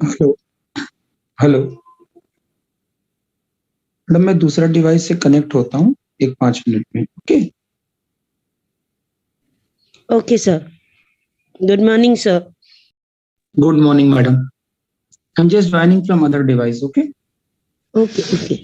Hello. Hello. Madam मैं दूसरा device से कनेक्ट होता हूँ, एक 5 मिनट में। Okay. Okay, sir. Good morning, sir. Good morning madam. I am just joining from other device. Okay. Okay, okay.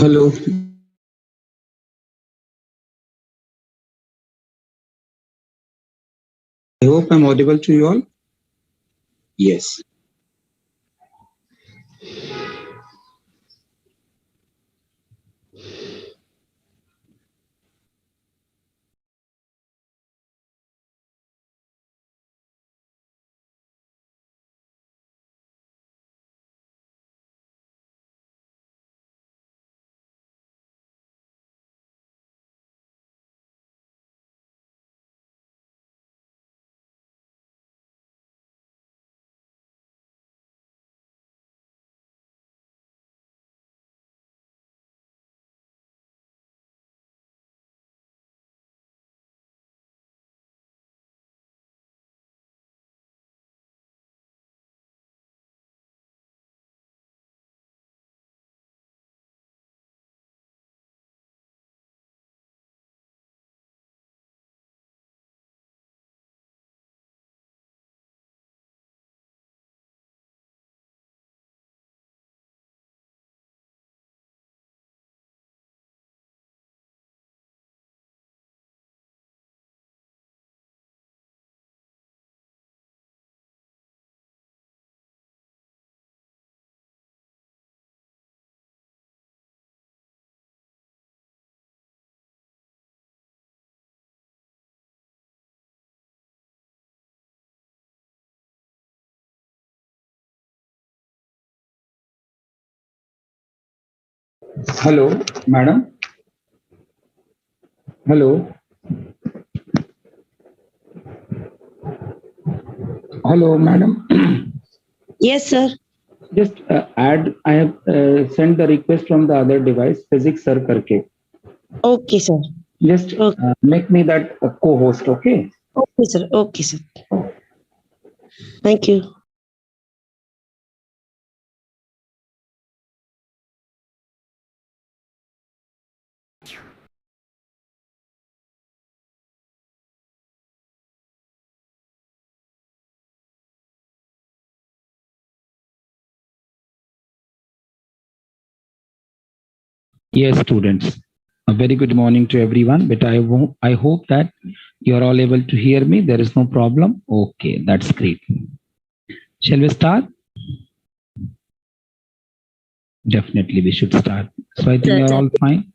Hello. I hope I'm audible to you all. Yes. Hello, madam. Hello. Hello, madam. Yes, sir. Just add. I have sent the request from the other device, physics sir karke. Okay, sir. Just Okay, make me that co-host. Okay. okay, sir. Okay, sir. Thank you. Yes, students. A very good morning to everyone. But I hope that you are all able to hear me. There is no problem. Okay, that's great. Shall we start? Definitely, we should start. So I think Sir, you're sir. all fine.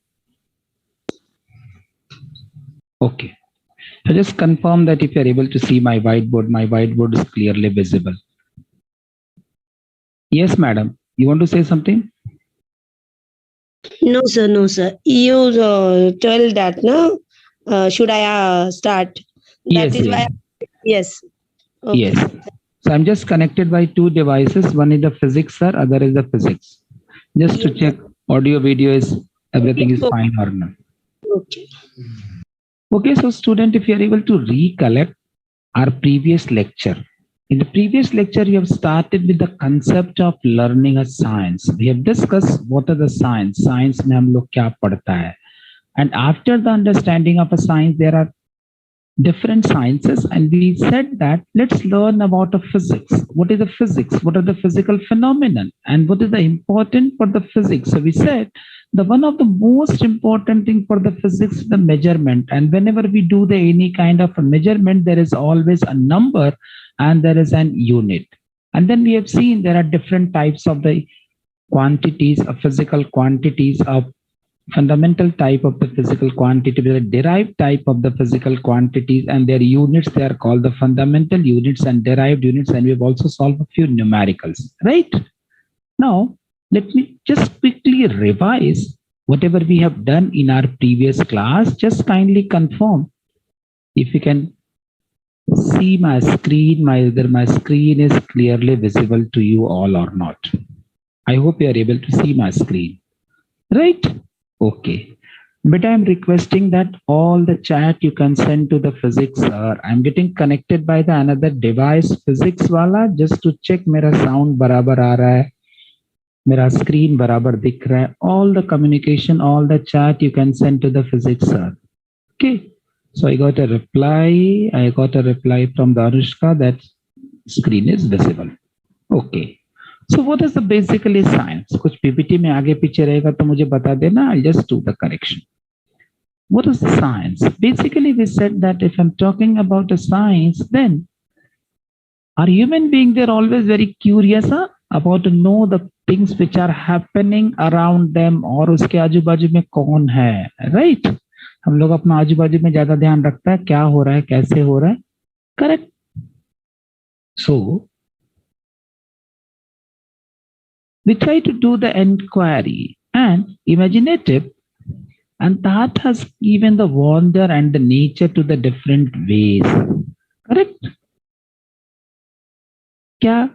Okay. So just confirm that if you're able to see my whiteboard is clearly visible. Yes, madam. You want to say something? No, sir. No, sir. You tell that, no? Should I start? That Yes, is yes, why. Yes. Okay, yes. sir. So I'm just connected by two devices. One is the physics, sir. Other is the physics. Just to Yes, sir. check audio, video is everything is Okay. fine or not. Okay. Okay, so student, if you are able to recollect our previous lecture. In the previous lecture, you have started with the concept of learning a science. We have discussed what are the science. Science में हम लोग क्या पढ़ता है. And after the understanding of a science, there are different sciences, and we said that let's learn about a physics. What is the physics? What are the physical phenomenon, and what is the important for the physics? So we said the one of the most important thing for the physics is the measurement, and whenever we do the any kind of a measurement, there is always a number and there is an unit. And then we have seen there are different types of the quantities of physical quantities of fundamental type of the physical quantity, the derived type of the physical quantities, and their units, they are called the fundamental units and derived units, and we've also solved a few numericals, right? Now let me just quickly revise whatever we have done in our previous class. Just kindly confirm if you can see my screen, whether my screen is clearly visible to you all or not. I hope you are able to see my screen, right? Okay. But I'm requesting that all the chat you can send to the physics sir. I'm getting connected by the another device physics wala just to check मेरा sound बराबर आ रहा है, मेरा screen बराबर दिख रहा है. All the communication, all the chat you can send to the physics sir. Okay. So I got a reply. I got a reply from the Anushka that screen is visible. Okay. So what is the basically science? कुछ PPT में आगे पीछे रहेगा तो मुझे बता देना. I'll just do the correction. What is the science? Basically, we said that if I'm talking about a science, then are human beings, they're always very curious about to know the things which are happening around them और उसके आजू बाजू में कौन है, right? हम लोग अपना आजू बाजू में ज्यादा ध्यान रखता है क्या हो रहा है कैसे हो रहा है, correct? So we try to do the inquiry and imaginative, and that has given the wonder and the nature to the different ways, correct? क्या?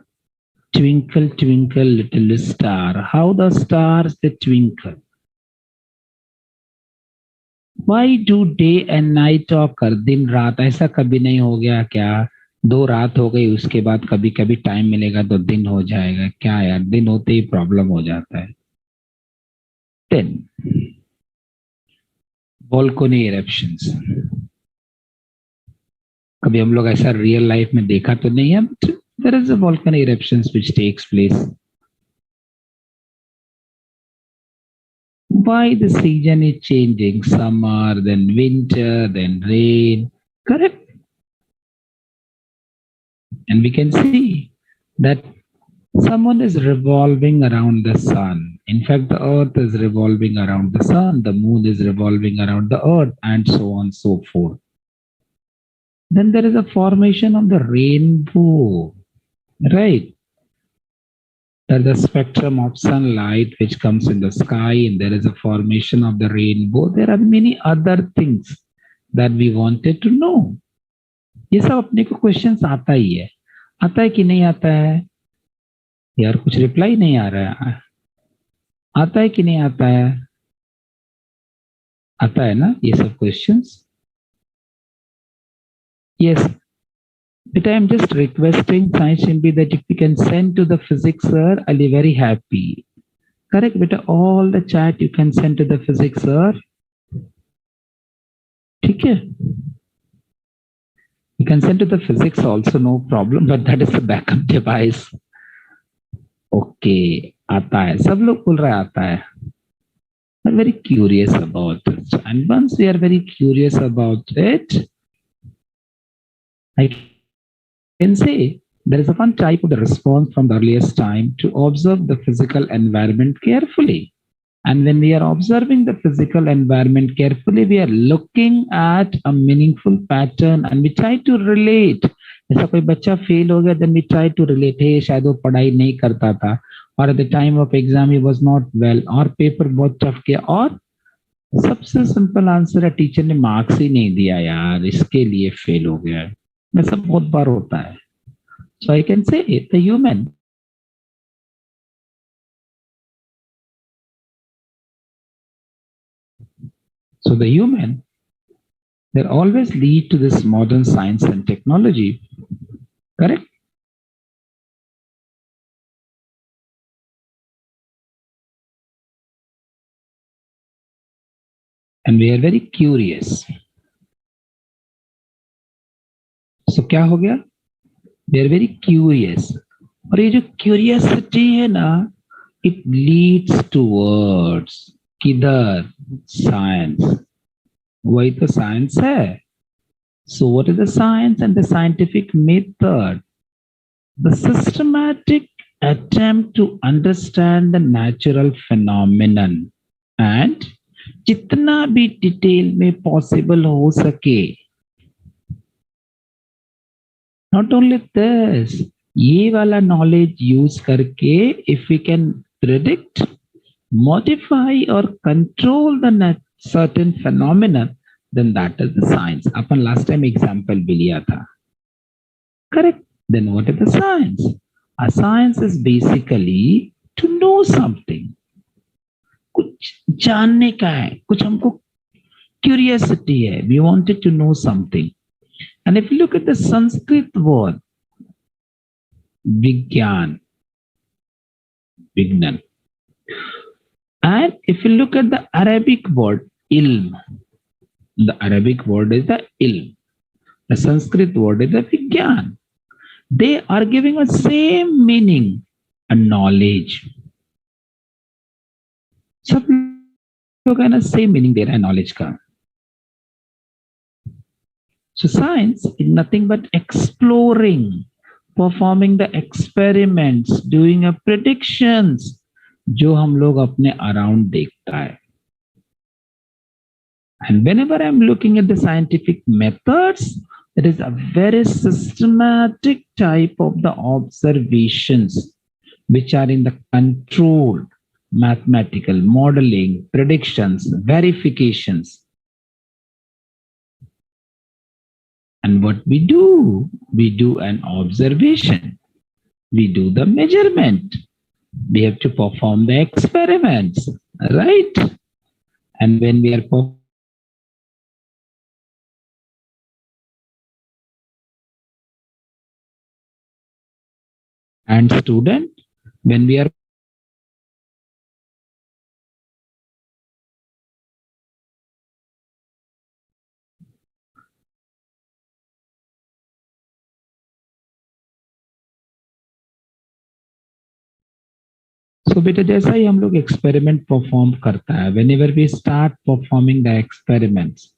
Twinkle twinkle little star, how the stars they twinkle. Why do day and night occur? दिन रात ऐसा कभी नहीं हो गया क्या? 2 रात हो गई उसके बाद कभी कभी टाइम मिलेगा तो दिन हो जाएगा क्या यार? दिन होते ही प्रॉब्लम हो जाता है. 10 वोल्केनो इरप्शंस. कभी हम लोग ऐसा रियल लाइफ में देखा तो नहीं है, but there is a volcano eruptions which takes place. Why the season is changing? Summer, then winter, then rain. Correct? And we can see that someone is revolving around the sun. In fact, the earth is revolving around the sun, the moon is revolving around the earth, and so on and so forth. Then there is a formation of the rainbow, right? There's a spectrum of sunlight which comes in the sky, and there is a formation of the rainbow. There are many other things that we wanted to know. ये सब अपने को questions आता ही है, आता है कि नहीं आता है यार? कुछ रिप्लाई नहीं आ रहा है. आता है कि नहीं आता है? आता है ना ये सब questions? Yes. But I am just requesting Science Shimbi that if you can send to the physics sir, I'll be very happy. Correct, beta. All the chat you can send to the physics sir. Okay. You can send to the physics also, no problem, but that is the backup device. Okay, आता है. सब लोग बोल रहे आता है. I'm very curious about it. And once we are very curious about it, I can say there is a one type of the response from the earliest time to observe the physical environment carefully. And when we are observing the physical environment carefully, we are looking at a meaningful pattern and we try to relate. ऐसा कोई बच्चा fail हो गया, then we try to relate. Hey, शायद वो पढ़ाई नहीं करता था, और at the time of exam he was not well, और पेपर बहुत टफ किया, और सबसे सिंपल आंसर है टीचर ने मार्क्स ही नहीं दिया यार, इसके लिए फेल हो गया. ऐसा बहुत बार होता है. So I can say the human they always lead to this modern science and technology, correct? And we are very curious. So क्या हो गया? We are very curious. और ये जो curiosity है ना, it leads towards किधर? Science. वही तो science है. So what is the science and the scientific method? The systematic attempt to understand the natural phenomenon and जितना भी डिटेल में पॉसिबल हो सके. Not only this, ये वाला knowledge use करके if we can predict, modify or control the certain phenomenon, then that is the science. Upon last time example भी लिया था. Correct? Then what is the science? A science is basically to know something. कुछ जानने का है, कुछ हमको curiosity है. We wanted to know something. And if you look at the Sanskrit word, Vigyan, Vignan, and if you look at the Arabic word, Ilm, the Arabic word is the Ilm, the Sanskrit word is the Vigyan. They are giving a same meaning a knowledge. सब लोग है ना same meaning दे रहा है knowledge का. So science is nothing but exploring, performing the experiments, doing a predictions जो हम लोग अपने around देखता है. And whenever I'm looking at the scientific methods, it is a very systematic type of the observations which are in the controlled mathematical modeling, predictions, verifications. And what we do an observation, we do the measurement, we have to perform the experiments, right? And when we are and student, when we are so बेटा जैसा ही हम लोग experiment perform करता है, whenever we start performing the experiments,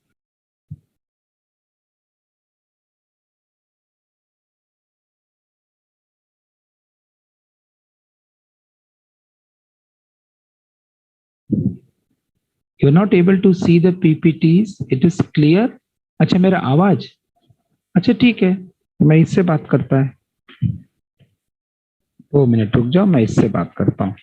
you are not able to see the PPTs. It is clear. अच्छा मेरा आवाज अच्छा ठीक है, मैं इससे बात करता है. 2 मिनट रुक जाओ, मैं इससे बात करता हूँ.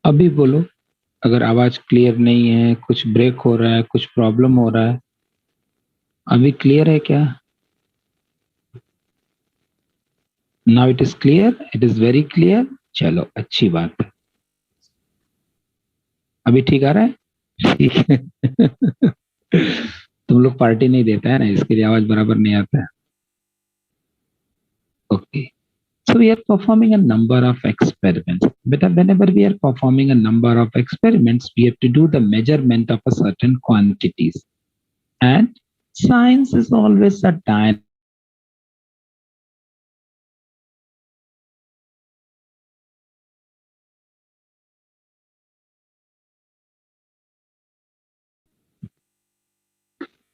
अभी बोलो, अगर आवाज क्लियर नहीं है, कुछ ब्रेक हो रहा है, कुछ प्रॉब्लम हो रहा है. अभी क्लियर है क्या? Now it is clear, it is very clear. चलो अच्छी बात है. अभी ठीक आ रहा है? ठीक है. तुम लोग पार्टी नहीं देता है ना, इसके लिए आवाज बराबर नहीं आता है. Okay. So we are performing a number of experiments. But whenever we are performing a number of experiments, we have to do the measurement of a certain quantities. And science is always a dynamic.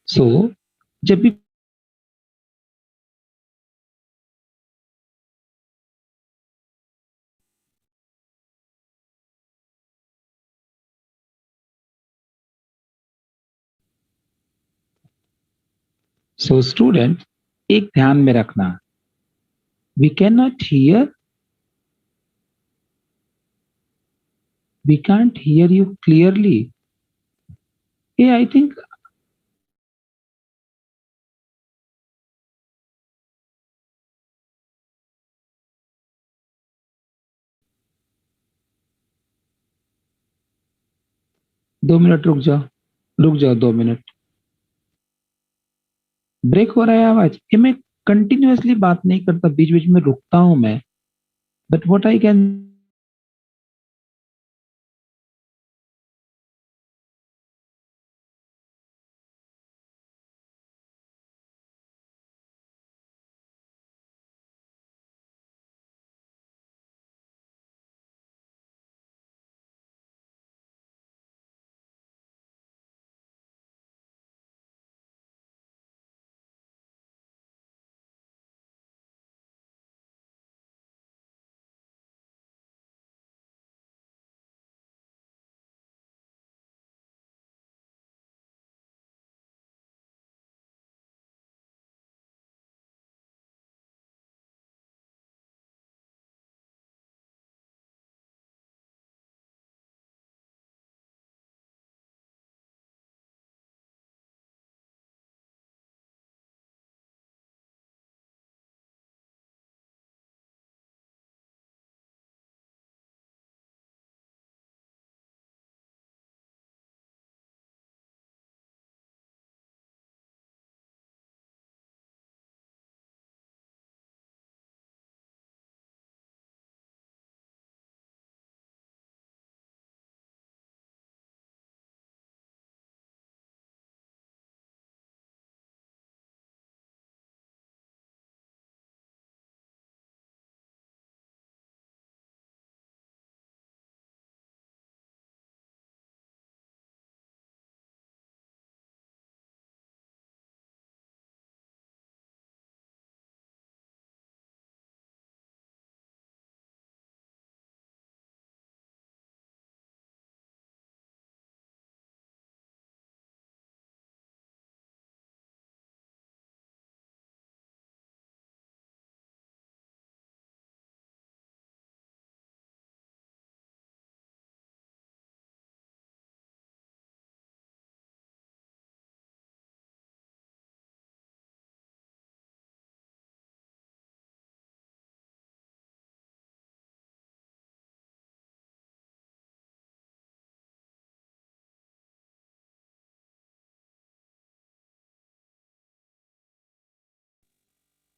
So जब भी so student एक ध्यान में रखना, we cannot hear, we can't hear you clearly. Yeah, I think 2 minute रुक जाओ 2 minute. Break हो रहा है आवाज ये, मैं कंटिन्यूअसली बात नहीं करता, बीच बीच में रुकता हूं मैं. बट व्हाट आई कैन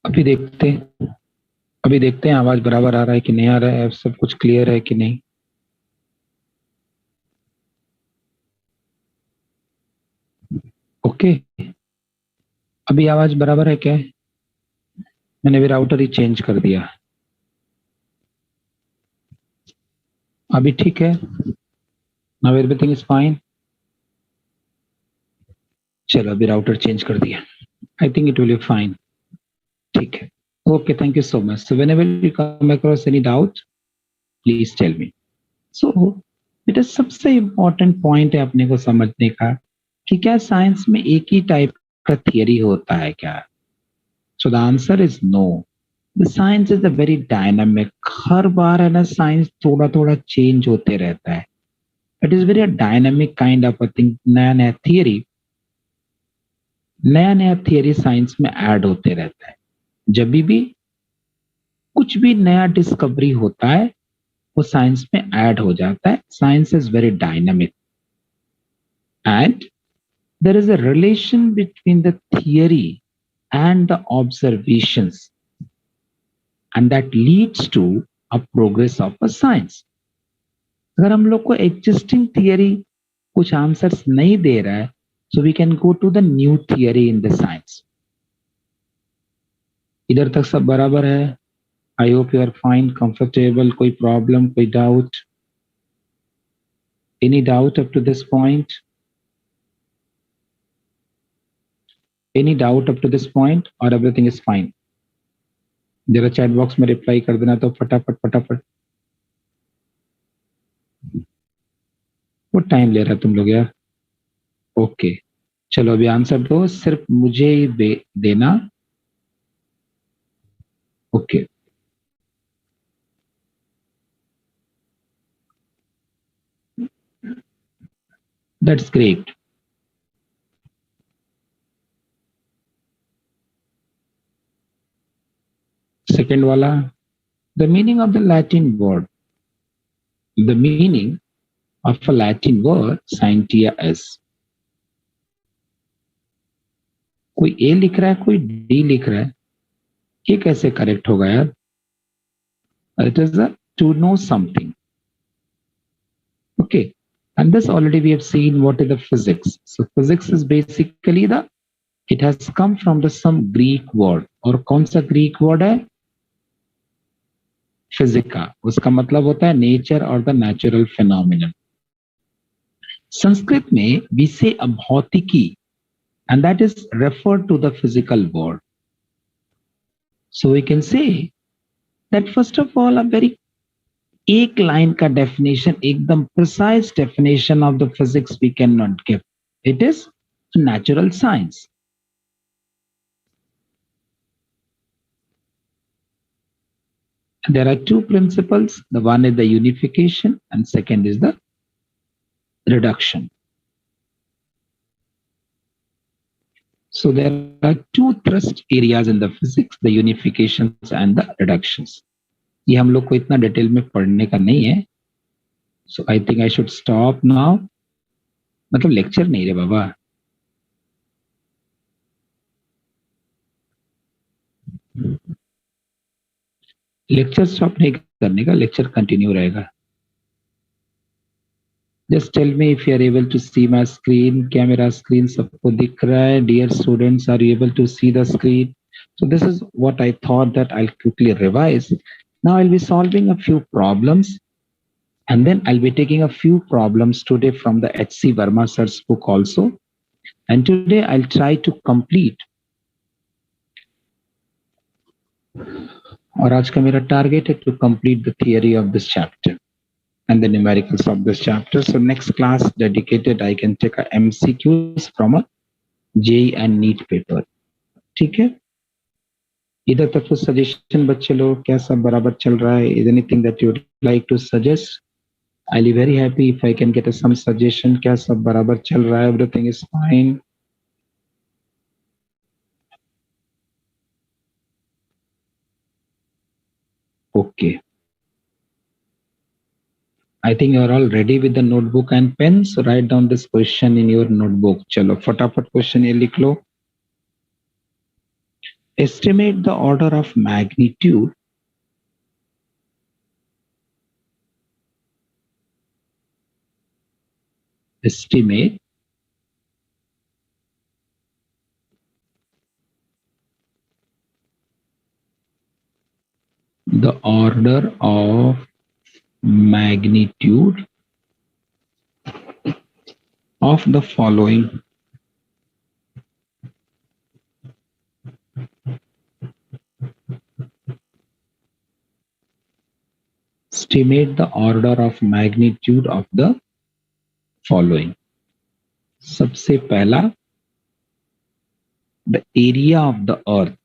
अभी देखते हैं आवाज बराबर आ रहा है कि नहीं आ रहा है, सब कुछ क्लियर है कि नहीं। ओके, अभी आवाज बराबर है क्या? मैंने भी राउटर ही चेंज कर दिया, अभी ठीक है। Now everything is fine. चलो अभी राउटर चेंज कर दिया, I think it will be fine. ठीक है, okay, thank you so much. So whenever you come across any doubt please tell me. So बेटा सबसे इम्पोर्टेंट पॉइंट है अपने को समझने का कि क्या साइंस में एक ही टाइप का थियरी होता है क्या? So the answer is no. The science is a very dynamic, हर बार है ना साइंस थोड़ा थोड़ा चेंज होते रहता है। It is very dynamic kind of a thing. नया नया थियरी साइंस में ऐड होते रहता है। जब भी कुछ भी नया डिस्कवरी होता है वो साइंस में ऐड हो जाता है। Science is very dynamic and there is a relation between the theory and the observations, and that leads to a progress of a science. अगर हम लोग को existing theory कुछ आंसर्स नहीं दे रहा है, so we can go to the new theory in the science. इधर तक सब बराबर है? I hope you are fine, comfortable, कोई प्रॉब्लम, कोई doubt? Any doubt up to this point? Any doubt up to this point और everything is fine? जरा chat box में रिप्लाई कर देना तो फटाफट फटाफट। वो टाइम ले रहा है तुम लोग यार। ओके, चलो अभी आंसर दो, सिर्फ मुझे ही देना। Okay, that's great. सेकेंड वाला, the meaning of the Latin word, the meaning of a Latin word scientia S. कोई ए लिख रहा है, कोई डी लिख रहा है, ये कैसे करेक्ट होगा यार? It is to know something. Okay, and this already we have seen what is the physics. So physics is basically the, it has come from the some Greek word, और कौन सा ग्रीक वर्ड है? फिजिका, उसका मतलब होता है nature और the natural phenomenon. Sanskrit में we say a भौतिकी and that is referred to the physical world. So we can say that first of all a very एक लाइन का डेफिनेशन, एकदम precise definition of the physics we can not give. It is natural science. There are two principles. The one is the unification and second is the reduction. So there are two thrust areas in the physics, the unifications and the reductions. ये हम लोग को इतना detail में पढ़ने का नहीं है। So I think I should stop now. मतलब लेक्चर नहीं रे बाबा। लेक्चर स्टॉप नहीं करने का, लेक्चर कंटिन्यू रहेगा। Just tell me if you are able to see my screen. क्या मेरा screen सबको दिख रहा है? Dear students, are you able to see the screen? So this is what I thought that I'll quickly revise. Now I'll be solving a few problems and then I'll be taking a few problems today from the H.C. Verma sir's book also. And today I'll try to complete. और आज का मेरा target है to complete the theory of this chapter and the numericals of this chapter. So next class dedicated, I can take a MCQs from a JEE and NEET paper. ठीक है, इधर तक कुछ सजेशन बच्चे लोग, क्या सब बराबर चल रहा है? Is anything that you would like to suggest? I be very happy if I can get some suggestion. क्या सब बराबर चल रहा है? Everything is fine? Okay, I think you are all ready with the notebook and pen. So write down this question in your notebook. चलो फटाफट question ये लिख लो। estimate the order of magnitude estimate the order of magnitude of the following estimate the order of magnitude of the following. सबसे पहला, the area of the earth.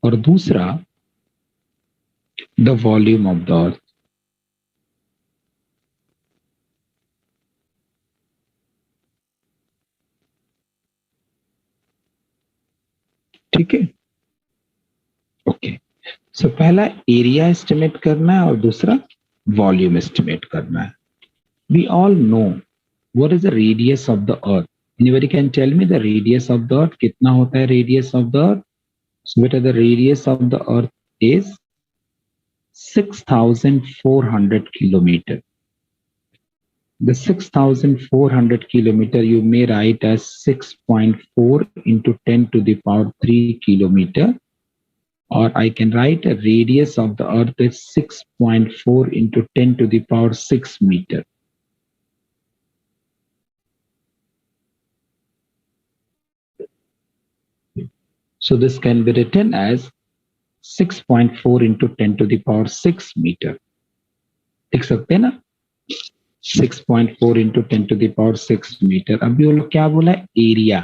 और दूसरा, the volume of the earth. ठीक है, okay. सो पहला area estimate करना है और दूसरा वॉल्यूम एस्टिमेट करना है. We all know what is the radius of the earth. Anybody can tell me the radius of the earth? कितना होता है radius of the earth? So beta, the radius of the earth is 6,400 kilometer. The 6,400 kilometer you may write as 6.4 into 10 to the power 3 kilometer, or I can write a radius of the earth is 6.4 into 10 to the power 6 meter. So this can be written as 6.4 into 10 to the power 6 meter. देख सकते हैं ना, 6.4 into 10 to the power 6 metre. अभी वो लोग क्या बोला है, एरिया.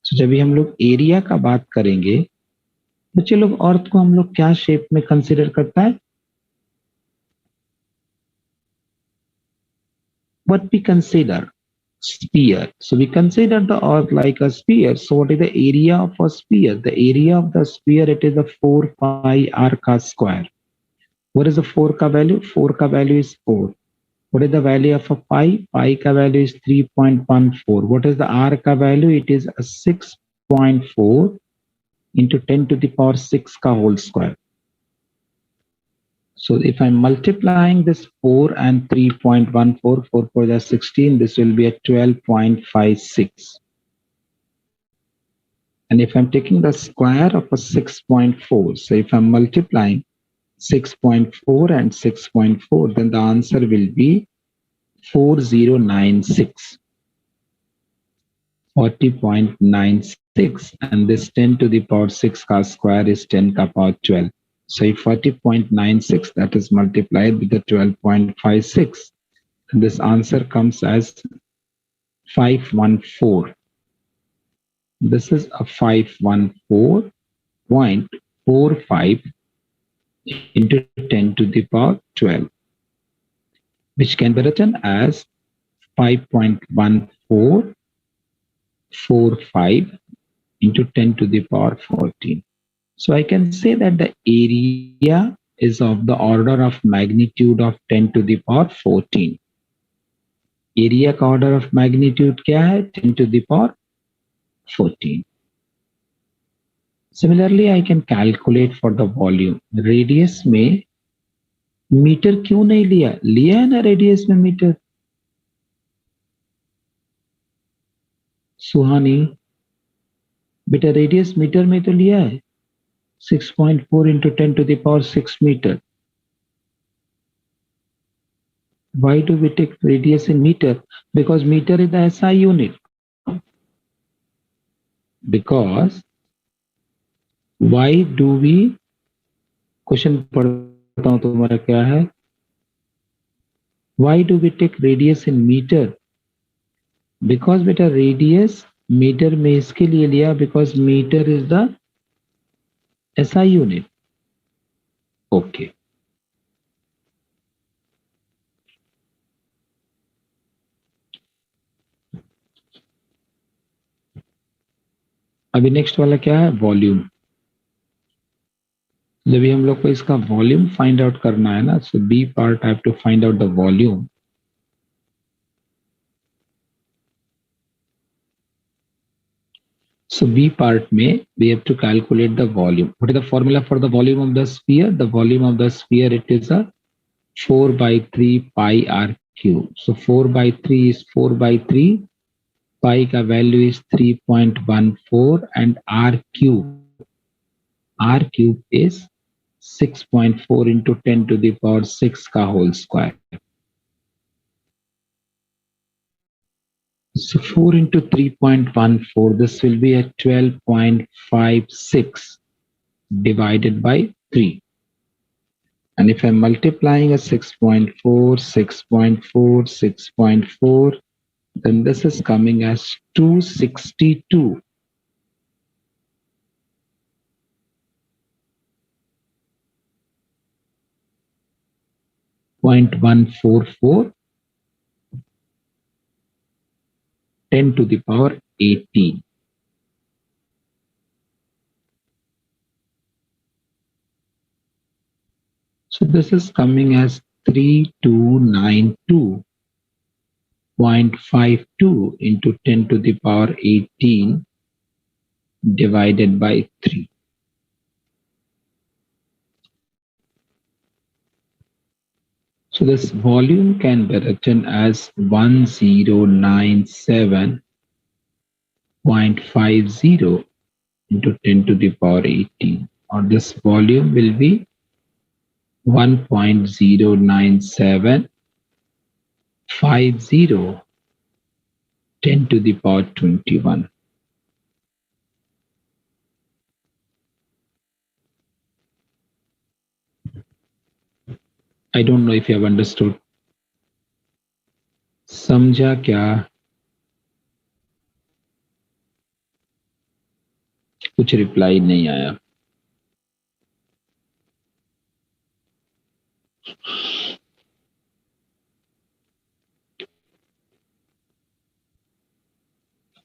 तो जब भी हम लोग एरिया का बात करेंगे, बच्चे लोग अर्थ को हम लोग क्या शेप में कंसीडर करता है? What we consider sphere. So we consider the earth like a sphere. So what is the area of a sphere? The area of the sphere, it is a 4 pi r ka square. What is the 4 ka value? 4 ka value is 4. What is the value of a pi? Pi ka value is 3.14. What is the r ka value? It is a 6.4 into 10 to the power 6 ka whole square. So if I'm multiplying this 4 and 3.14, 4 for the 16, this will be a 12.56. And if I'm taking the square of a 6.4, so if I'm multiplying 6.4 and 6.4, then the answer will be 4096. 40.96, and this 10 to the power 6 ka square is 10 ka power 12. So if 40.96, that is multiplied with the 12.56, and this answer comes as 514. This is a 514.45 into 10 to the power 12, which can be written as 5.1445 into 10 to the power 14. So I can say that the area is of the order of magnitude of 10 to the power 14. Area का order of magnitude क्या है? 10 to the power 14. Similarly, I can calculate for the volume. Radius में metre क्यों नहीं लिया? लिया है ना रेडियस में मीटर. सुहानी, बेटा रेडियस मीटर में तो लिया है, 6.4 into 10 to the power 6 meter. Why do we take radius in meter? Because meter is the SI unit. Because why do we, question पढ़ता हूं तुम्हारा क्या है, why do we take radius in meter? Because बेटा radius metre में इसके लिए लिया because meter is the SI unit. Okay. अभी नेक्स्ट वाला क्या है, वॉल्यूम. जब भी हम लोग को इसका वॉल्यूम फाइंड आउट करना है ना, so B part I have to find out the volume. So B part may we have to calculate the volume. What is the formula for the volume of the sphere? The volume of the sphere, it is a 4 by 3 pi r cube. So 4 by 3 is 4 by 3. Pi ka value is 3.14 and r cube is 6.4 into 10 to the power 6 ka whole square. So 4 into 3.14, this will be a 12.56 divided by 3. And if I'm multiplying a 6.4, 6.4, 6.4, then this is coming as 262. 0.144 10 to the power 18. So this is coming as 3292.52 into 10 to the power 18 divided by 3. So this volume can be written as 1097.50 into 10 to the power 18, or this volume will be 1.09750 10 to the power 21. I don't know if you have understood. समझा क्या? कुछ reply नहीं आया.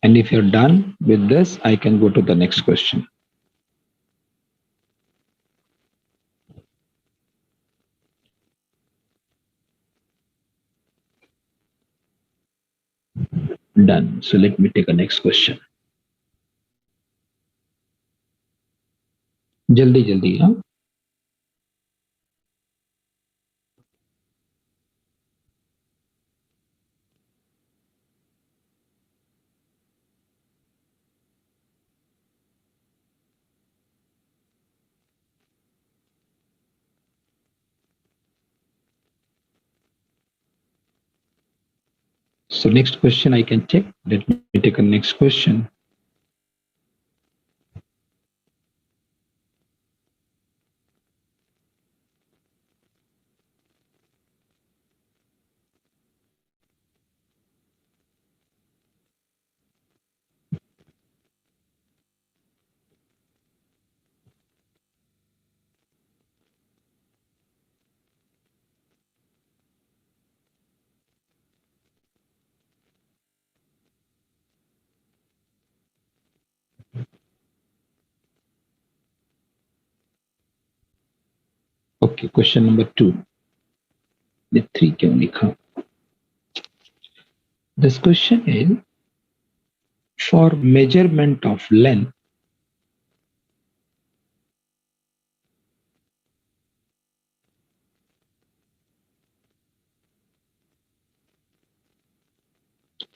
And if you're done with this, I can go to the next question. Done. So let me take a next question. जल्दी जल्दी. हाँ. So next question I can take. Let me take a next question. Okay, question number 2. The 3 क्यों लिखा? This question is for measurement of length.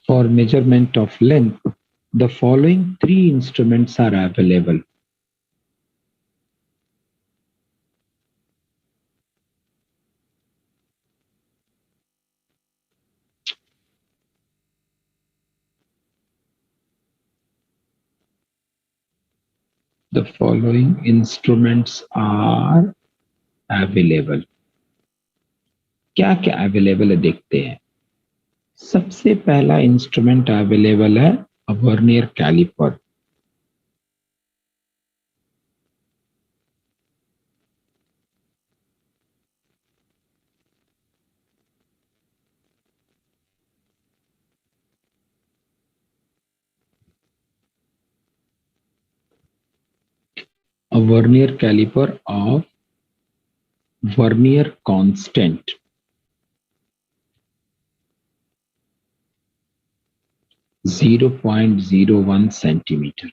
For measurement of length, the following 3 instruments are available. The following instruments are available. क्या क्या available है देखते हैं. सबसे पहला instrument available है vernier caliper. A vernier caliper of vernier constant 0.01 centimetre.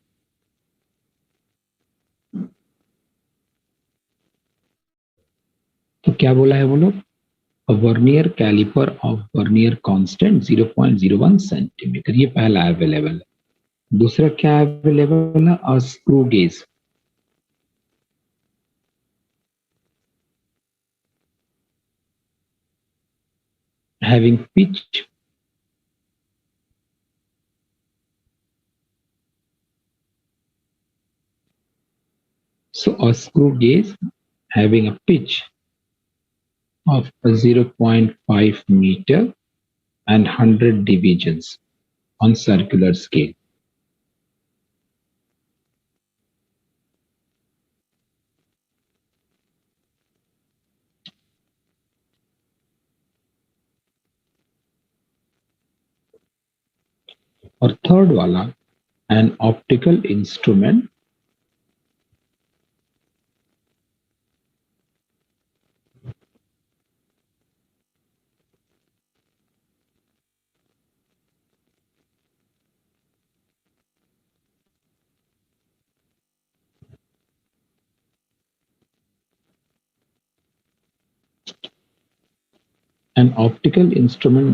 तो क्या बोला है वो लोग? A vernier caliper of vernier constant 0.01 centimetre, ये पहला अवेलेबल है। दूसरा क्या अवेलेबल है? A screw gauge having pitch so a screw gauge having a pitch of 0.5 meter and 100 divisions on circular scale। और थर्ड वाला an optical instrument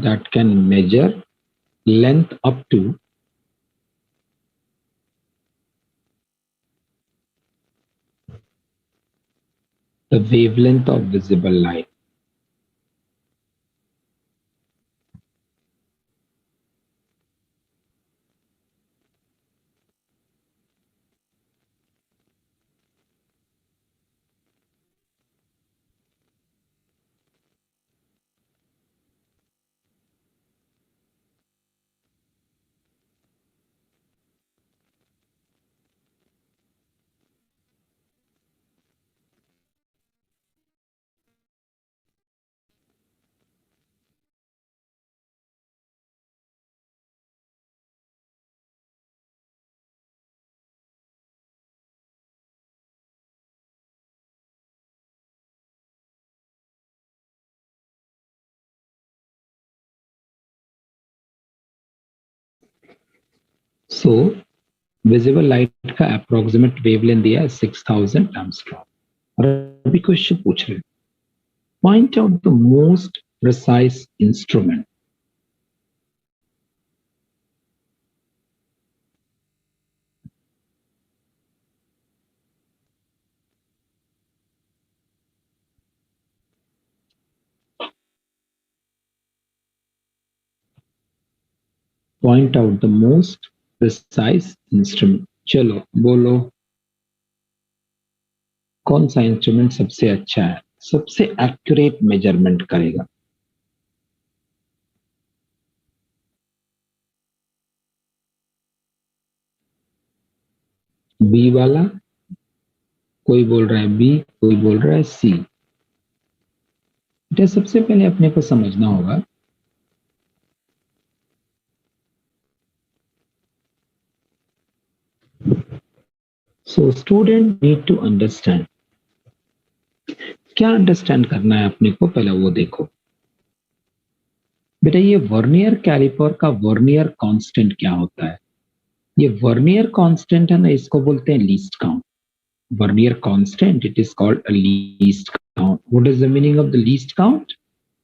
that can measure length up to the wavelength of visible light। So visible light का approximate wavelength दिया है 6000 angstrom. और अभी question पूछ रहे हैं, point out the most precise instrument. Point out the most precise instrument. चलो बोलो, कौन सा इंस्ट्रूमेंट सबसे अच्छा है, सबसे एक्यूरेट मेजरमेंट करेगा? बी वाला, कोई बोल रहा है बी, कोई बोल रहा है सी। बेटा सबसे पहले अपने को समझना होगा so student need to understand. क्या अंडरस्टैंड करना है अपने को, पहले वो देखो। बेटा ये वर्नियर कैलिपर का वर्नियर कांस्टेंट क्या होता है? ये वर्नियर कांस्टेंट है ना, इसको बोलते हैं least count. Vernier constant it is called a least count. What is the meaning of the least count?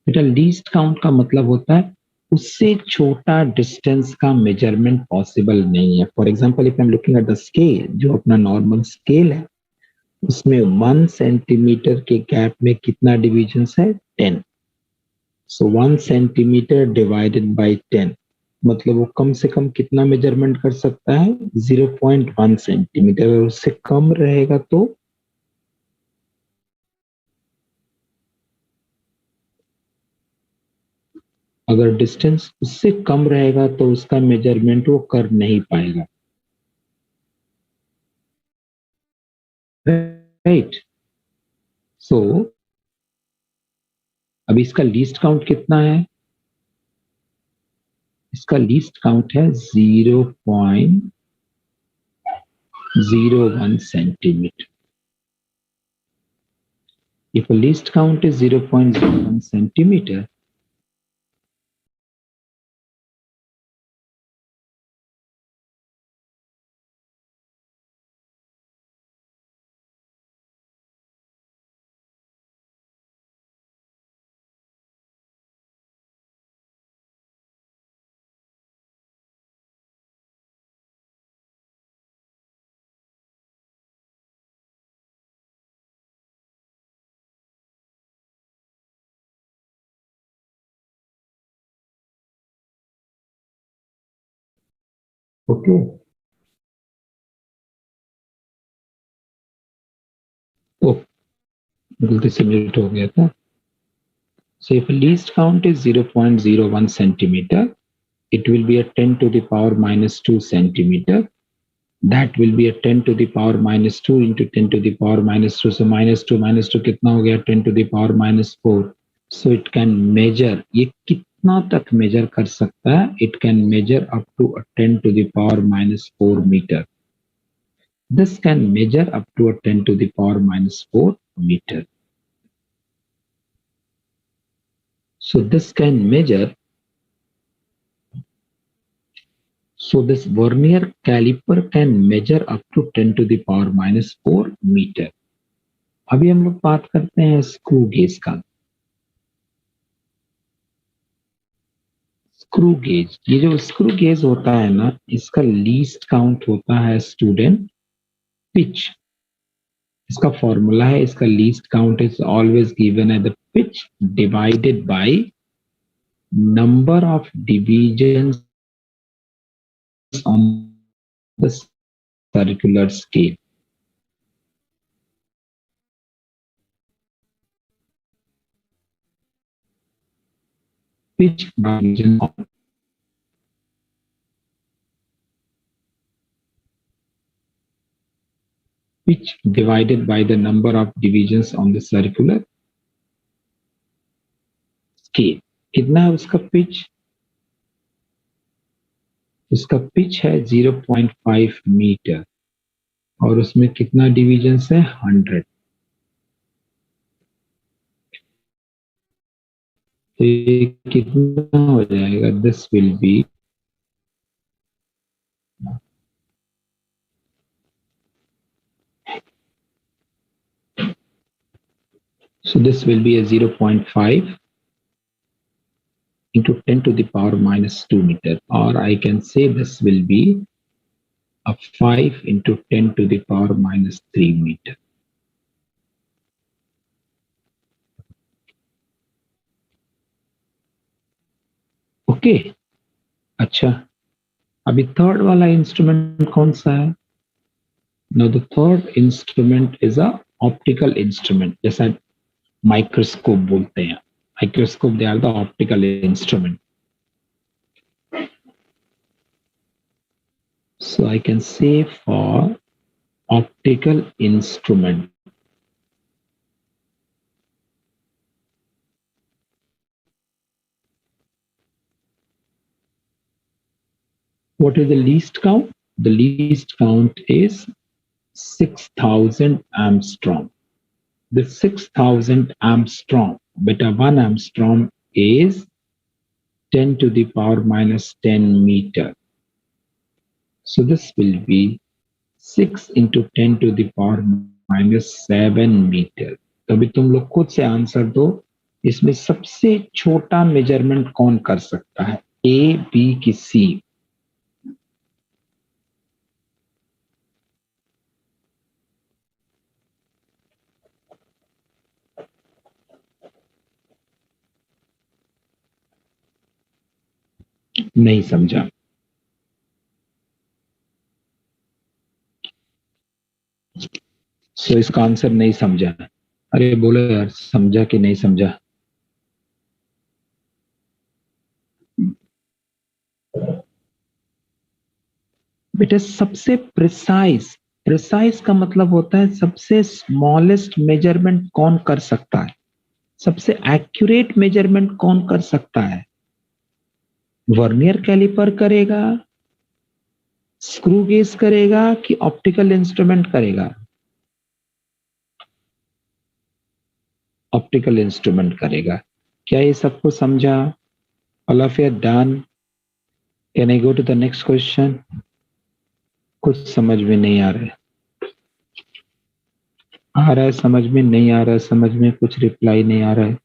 बेटा लीस्ट काउंट का मतलब होता है उससे छोटा डिस्टेंस का मेजरमेंट पॉसिबल नहीं है। For example if I am looking at the scale, जो अपना नॉर्मल स्केल है, उसमें 1 सेंटीमीटर के गैप में कितना डिविजन है? 10। सो 1 सेंटीमीटर डिवाइडेड बाई 10, मतलब वो कम से कम कितना मेजरमेंट कर सकता है? 0.1 सेंटीमीटर। और उससे कम रहेगा तो अगर डिस्टेंस उससे कम रहेगा तो उसका मेजरमेंट वो कर नहीं पाएगा। राइट। सो अब इसका लीस्ट काउंट कितना है? इसका लीस्ट काउंट है 0.01 centimetre. If a least count is 0.01 centimeter, okay, oh, गलती से म्यूट हो गया था. So if a least count is 0.01 centimeter, it will be a 10 to the power minus 2 centimeter. That will be a 10 to the power minus 2 into 10 to the power minus 2. So minus 2 कितना हो गया? 10 to the power minus 4. So it can measure, ये कितना तक measure कर सकता है? It can measure up to a 10 to the power minus 4 meter. This can measure up to a 10 to the power minus 4 meter. So this can measure. So this vernier caliper can measure up to 10 to the power minus 4 meter. अभी हम लोग बात करते हैं screw gauge का. Screw gauge, ये जो screw gauge होता है ना, इसका लीस्ट काउंट होता है स्टूडेंट पिच. इसका फॉर्मूला है, इसका least count is always given at the pitch divided by number of divisions on the circular scale. Pitch division on pitch divided by the number of divisions on the circular scale. कितना है उसका pitch? उसका pitch है 0.5 metre और उसमें कितना divisions है? 100. तो ये कितना हो जाएगा? This will B so this will be a 0.5 into 10 to the power minus 2 meter, or I can say this will be a 5 into 10 to the power minus 3 meter. Okay, अच्छा, अभी थर्ड वाला instrument कौन सा है? Now the third instrument is a optical instrument. जैसा microscope बोलते हैं, microscope they are the optical instrument. So I can say for optical instrument, what is the least count? The least count is 6,000 Armstrong. The 6,000 Armstrong, beta 1 Armstrong is 10 to the power minus 10 meter. So this will be 6 into 10 to the power minus 7 meter. तो अभी तुम लोग खुद से answer दो, इसमें सबसे छोटा मेजरमेंट कौन कर सकता है? ए, बी की सी? नहीं समझा. सो इसका आंसर नहीं समझा. अरे बोलो यार, समझा कि नहीं समझा? बेटा सबसे प्रिसाइज, प्रिसाइज का मतलब होता है सबसे स्मॉलेस्ट मेजरमेंट कौन कर सकता है? सबसे एक्यूरेट मेजरमेंट कौन कर सकता है? वर्नियर कैलिपर करेगा, स्क्रू गेज करेगा कि ऑप्टिकल इंस्ट्रूमेंट करेगा? ऑप्टिकल इंस्ट्रूमेंट करेगा। क्या ये सबको समझा? All of you done? Can I go to the next question? कुछ समझ में नहीं आ रहा है, आ रहा है समझ में, नहीं आ रहा है समझ में, कुछ रिप्लाई नहीं आ रहा है।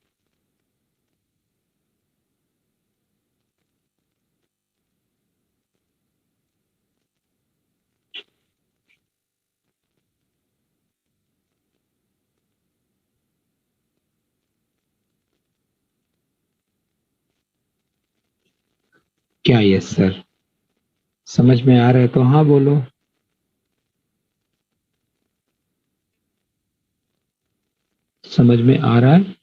क्या यस सर? समझ में आ रहा है तो हाँ बोलो। समझ में आ रहा है?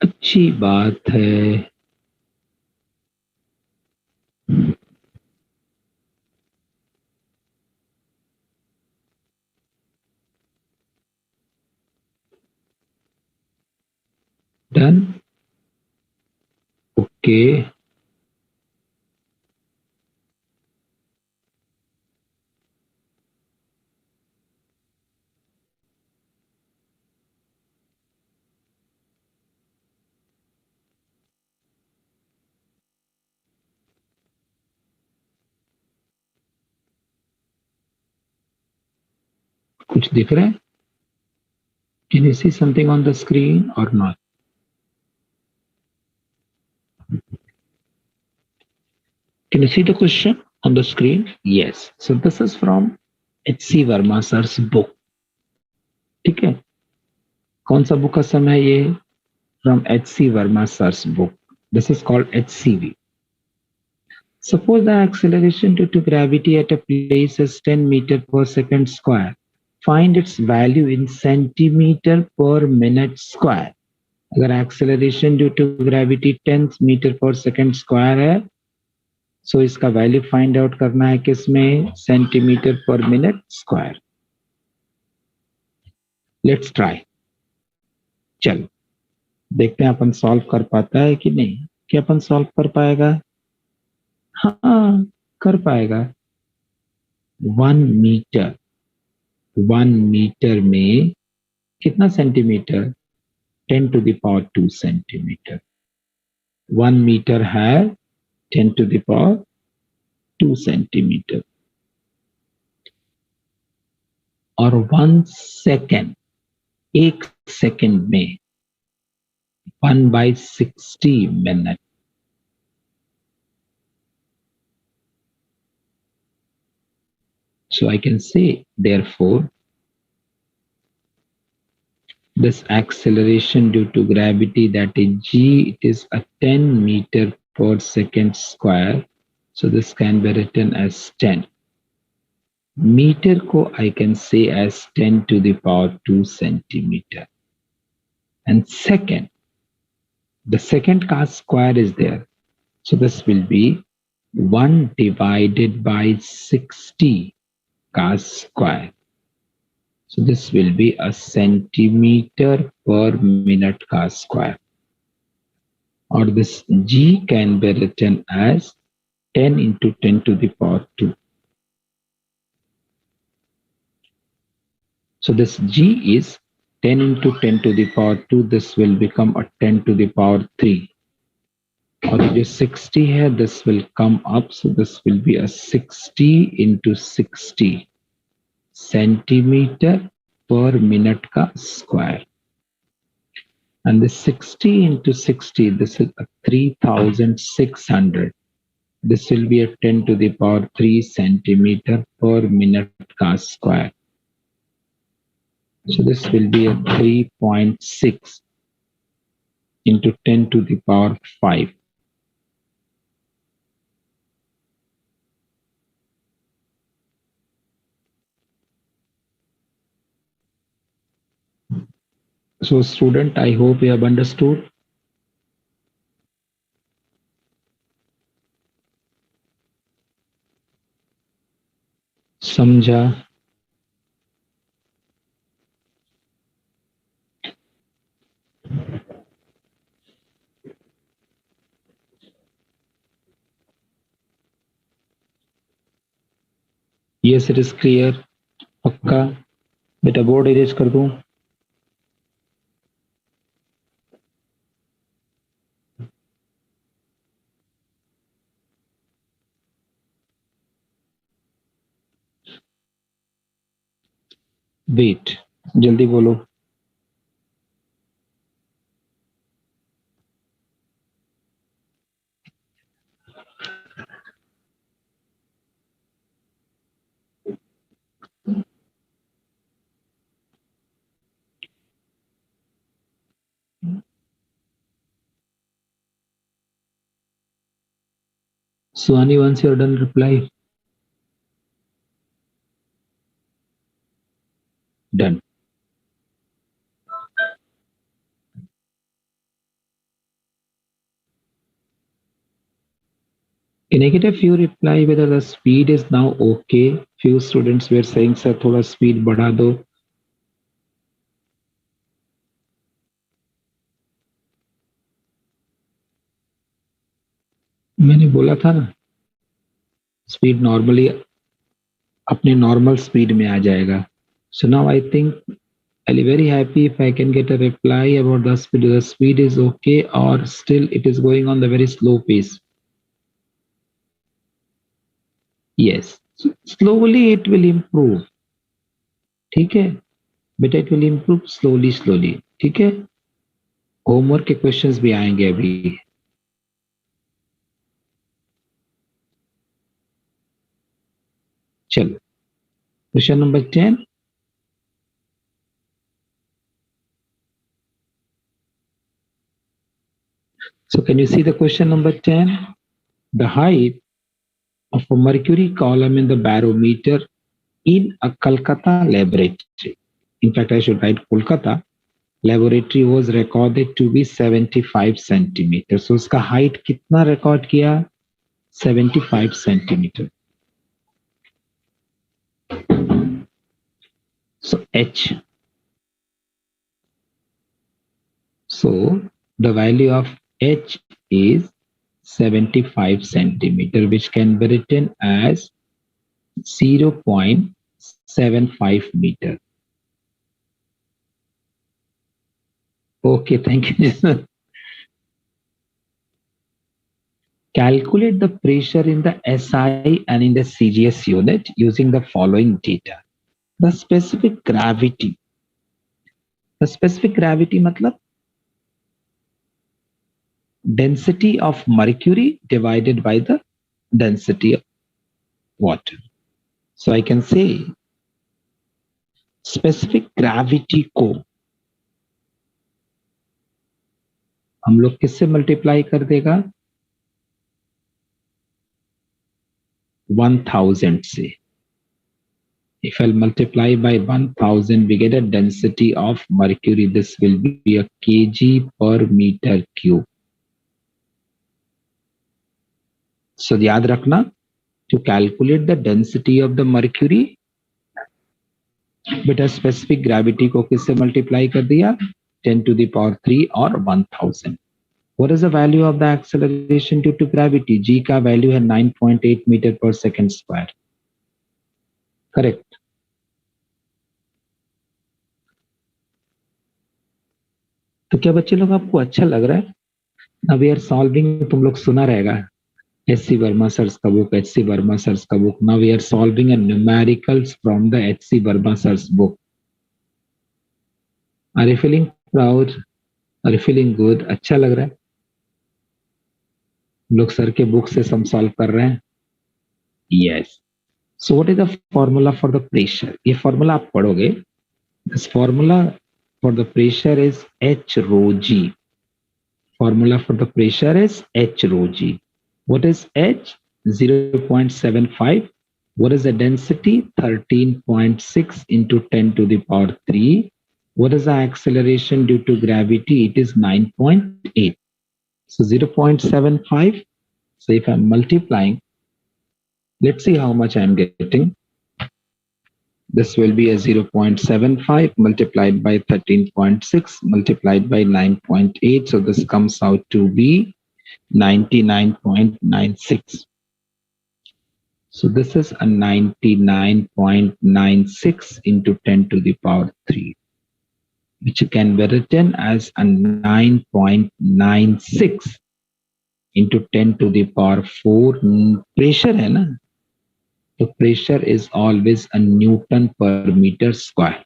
अच्छी बात है। डन? ओके। कुछ दिख रहा है? Can you see something on the screen और not? Can you see the question on the screen? Yes. So this is from H.C. Verma sir's book. ठीक है, कौन सा बुक का सम है ये? From H.C. Verma sir's book. This is called HCV. Suppose the acceleration due to gravity at a place is 10 meter per second square. Find its value in centimeter per minute square. अगर acceleration due to gravity 10 meter per second square है, सो इसका value find out करना है किसमें? Centimetre पर minute square. Let's try. चलो देखते हैं अपन सॉल्व कर पाता है कि नहीं। क्या अपन सॉल्व कर पाएगा? हाँ कर पाएगा। 1 मीटर, 1 मीटर में कितना सेंटीमीटर? 10⁻² सेंटीमीटर। 1 मीटर है 10⁻² सेंटीमीटर। और 1 सेकेंड, 1 सेकेंड में 1/60 minute. So I can say, therefore, this acceleration due to gravity, that is g, it is a 10 meter per second square. So this can be written as 10. Meter ko I can say as 10⁻² centimeter. And second, the second ka square is there. So this will be 1 divided by 60 ka square. So this will be a centimeter per minute ka square. Or this g can be written as 10 into 10⁻². So this g is 10 into 10⁻². This will become a 10⁻³ और जो 60 है, this will come up. So this will be a 60 into 60 centimeter per minute ka square. And this 60 into 60, this is a 3600. This will be a 10⁻³ centimeter per minute ka square. So this will be a 3.6 into 10⁵. So student, I hope you have understood. समझा? Yes, it is clear. पक्का? बेटा board erase कर दूं? Wait, जल्दी बोलो। Suhani, once you're done, reply. Done. In negative, few reply whether the speed is now okay. Few students were saying, sir, थोड़ा speed बढ़ा दो. मैंने बोला था ना, speed normally अपने normal speed में आ जाएगा. So now I think I'll be very happy if I can get a reply about the speed. The speed is okay or still it is going on the very slow pace. Yes, so slowly it will improve. ठीक है बेटा, it will improve slowly slowly. ठीक है, homework के questions भी आएंगे अभी. चलो, question number 10. So can you see the question number 10? The height of a mercury column in the barometer in a Calcutta laboratory. In fact, I should write Kolkata laboratory was recorded to be 75 centimeters. So उसका height कितना record किया? 75 centimeter. So H. So the value of H is 75 centimeter, which can be written as 0.75 meter. Okay, thank you. Calculate the pressure in the SI and in the CGS unit using the following data. The specific gravity. The specific gravity matlab density of mercury divided by the density of water. So I can say specific gravity को हम लोग किससे multiply कर देगा? 1000 से. If I'll multiply by 1000, we get a density of mercury. This will be a kg per meter cube. So याद रखना, to calculate the density of the mercury, बेटा specific gravity को किससे multiply कर दिया? 10 to the power 3 or 1000. What is the value of the acceleration due to gravity? G का value है 9.8 meter per second square. Correct. तो क्या बच्चे लोग आपको अच्छा लग रहा है? Now we are solving, तुम लोग सुना रहेगा HC Verma sir's का book, HC Verma sir's का book. Now we are solving a numericals from the HC Verma sir's book. Are you feeling proud? Are you feeling good? अच्छा लग रहा है? लोग सर के बुक से सम सॉल्व कर रहे हैं? Yes. So what is the formula for the pressure? ये formula आप पढ़ोगे. This formula for the pressure is H rho G. Formula for the pressure is H rho G. What is H? 0.75. What is the density? 13.6 into 10 to the power 3. What is the acceleration due to gravity? It is 9.8. So 0.75. So if I'm multiplying, let's see how much I'm getting. This will be a 0.75 multiplied by 13.6 multiplied by 9.8. So this comes out to be 99.96. So this is a 99.96 into 10 to the power 3, which can be written as a 9.96 into 10 to the power 4. Pressure है ना, तो pressure is always a Newton per meter square.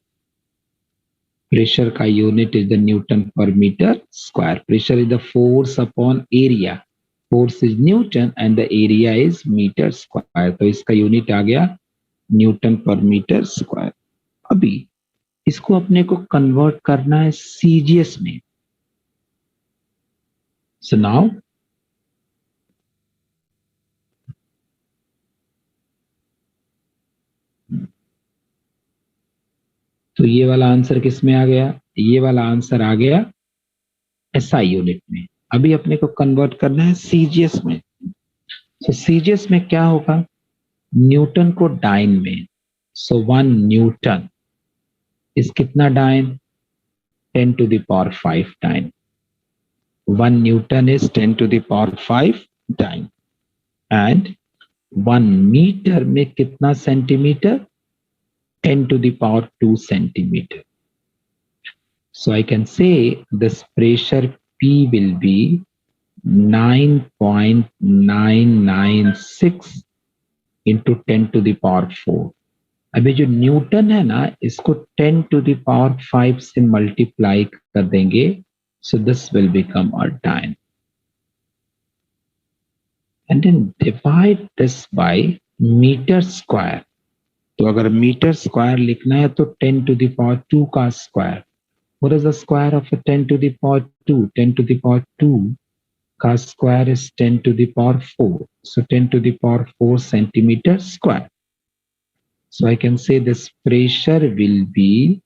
Pressure का unit is the Newton per meter square. Pressure is the force upon area. Force is Newton and the area is meter square. तो इसका unit आ गया Newton per meter square. अभी इसको अपने को convert करना है CGS में. So now तो ये वाला आंसर किस में आ गया? ये वाला आंसर आ गया SI यूनिट में. अभी अपने को कन्वर्ट करना है CGS में. तो CGS में क्या होगा? न्यूटन को डाइन में. सो 1 न्यूटन इस कितना dyne? 10 to the power 5 dyne. 1 newton is 10 to the power 5 dyne. And 1 metre में कितना centimetre? 10 to the power 2 centimeter. So I can say this pressure P will be 9.996 into 10 to the power 4. अभी जो Newton है ना, इसको 10 to the power 5 से multiply कर देंगे. So this will become a dyne. And then divide this by meter square. तो अगर मीटर स्क्वायर लिखना है तो 10 to the power 2 का square. What is the square of 10 to the power 2? 10 to the power 2 का square is 10 to the power 4. So 10 to the power 4 centimeter square. So I can say this pressure will be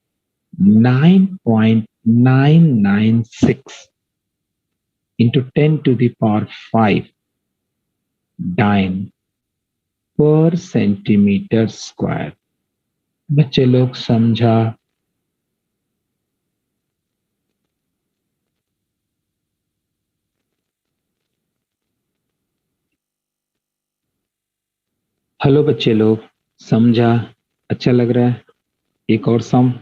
9.996 into 10 to the power 5 dyne per centimeter square. बच्चे लोग समझा? Hello बच्चे लोग, समझा? अच्छा लग रहा है? एक और सम.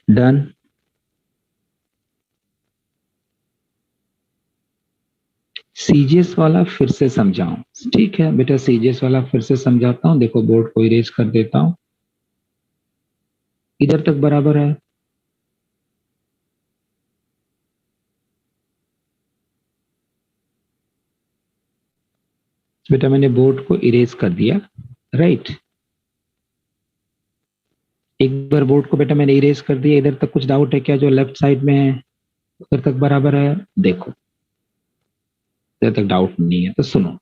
डन. सीजीएस वाला फिर से समझाऊं? ठीक है बेटा, सीजीएस वाला फिर से समझाता हूं. देखो बोर्ड को इरेज कर देता हूं. इधर तक बराबर है? बेटा मैंने बोर्ड को इरेज कर दिया, राइट? एक बार बोर्ड को बेटा मैंने इरेज कर दिया. इधर तक कुछ डाउट है क्या? जो लेफ्ट साइड में है उधर तक बराबर है? देखो इधर तक डाउट नहीं है तो सुनो.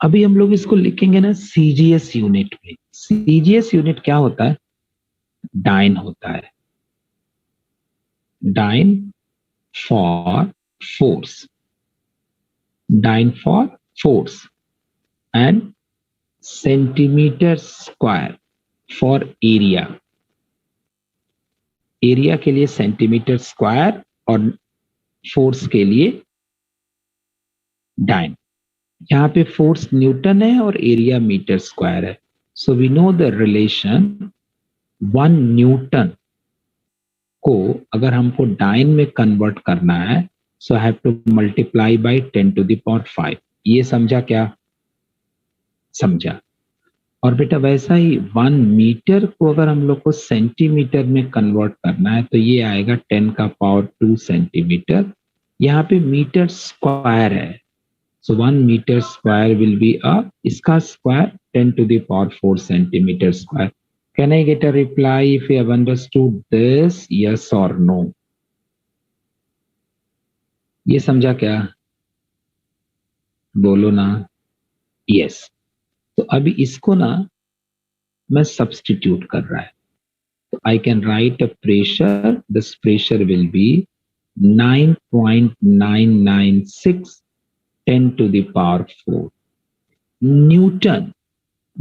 अभी हम लोग इसको लिखेंगे ना सीजीएस यूनिट में. सीजीएस यूनिट क्या होता है? डाइन होता है. Dyne for force. Dyne for force and centimetre square for area. Area के लिए सेंटीमीटर स्क्वायर और फोर्स के लिए डाइन. यहाँ पे फोर्स न्यूटन है और एरिया मीटर स्क्वायर है. So we know the relation. 1 newton को अगर हमको डाइन में कन्वर्ट करना है, so I have to multiply by 10 to the power 5. ये समझा क्या? समझा. और बेटा वैसा ही 1 मीटर को अगर हम लोग को सेंटीमीटर में कन्वर्ट करना है तो ये आएगा 10 का पावर 2 सेंटीमीटर. यहाँ पे मीटर स्क्वायर है. So 1 meter square will be इसका square 10 to the power 4 centimeter square. Can I get a reply if you have understood this? Yes or no? ये समझा क्या? बोलो ना. Yes. तो अभी इसको ना मैं सब्स्टिट्यूट कर रहा है. तो I can write a pressure. This pressure will be 9.996 10 to the power 4 Newton.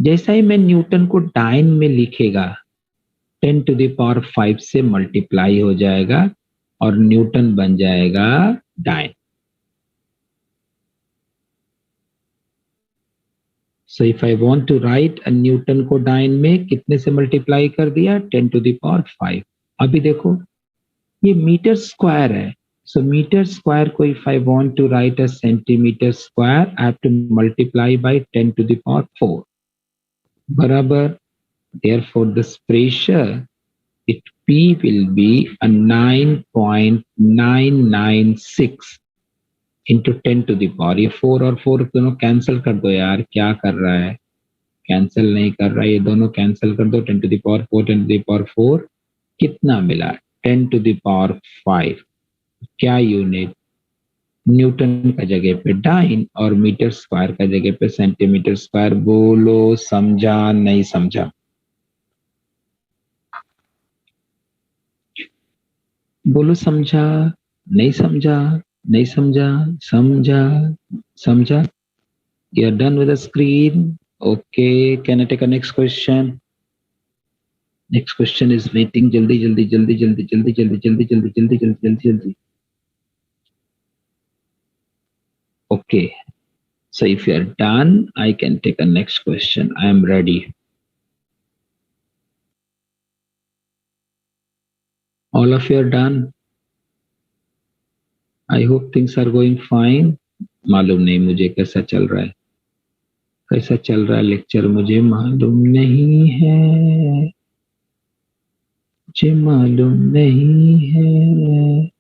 जैसा ही मैं न्यूटन को डाइन में लिखेगा 10⁵ से मल्टीप्लाई हो जाएगा और न्यूटन बन जाएगा dyne. So if I want to write a newton को डाइन में कितने से मल्टीप्लाई कर दिया 10⁵. अभी देखो ये मीटर स्क्वायर है. So meter square को if I want to write a centimeter square, I have to multiply by 10⁴. बराबर. Therefore, this pressure, it P will be a 9.996 into 10⁴. ये 4 और 4 दोनों कैंसिल कर दो यार. क्या कर रहा है? कैंसिल नहीं कर रहा है. ये दोनों कैंसिल कर दो. 10⁴ कितना मिला? 10⁵. क्या यूनिट? न्यूटन का जगह पे डाइन और मीटर स्क्वायर का जगह पे सेंटीमीटर स्क्वायर. बोलो समझा नहीं समझा? बोलो समझा नहीं समझा? नहीं समझा? समझा? समझा? You are done with the screen. Okay, can I take a next question? Next question is waiting. जल्दी जल्दी जल्दी जल्दी जल्दी जल्दी जल्दी जल्दी जल्दी जल्दी जल्दी जल्दी. Okay. So if you are done, I can take a next question. I am ready. All of you are done. I hope things are going fine. मालूम नहीं मुझे कैसा चल रहा है. कैसा चल रहा है लेक्चर मुझे मालूम नहीं है. मुझे मालूम नहीं है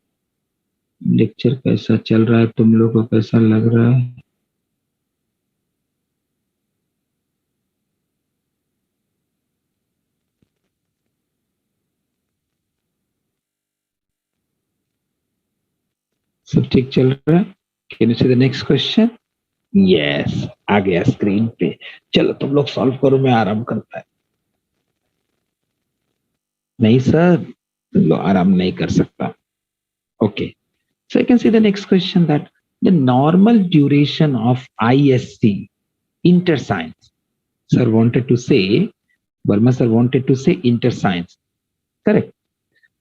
लेक्चर कैसा चल रहा है. तुम लोग को कैसा लग रहा है? सब ठीक चल रहा है? Can you see the next question? Yes, आ गया स्क्रीन पे. चलो तुम लोग सॉल्व करो, मैं आराम करता है. नहीं सर, तुम लोग आराम नहीं कर सकता. Okay, so you can see the next question that the normal duration of ISC, interscience. Sir wanted to say, Verma sir wanted to say interscience. Correct.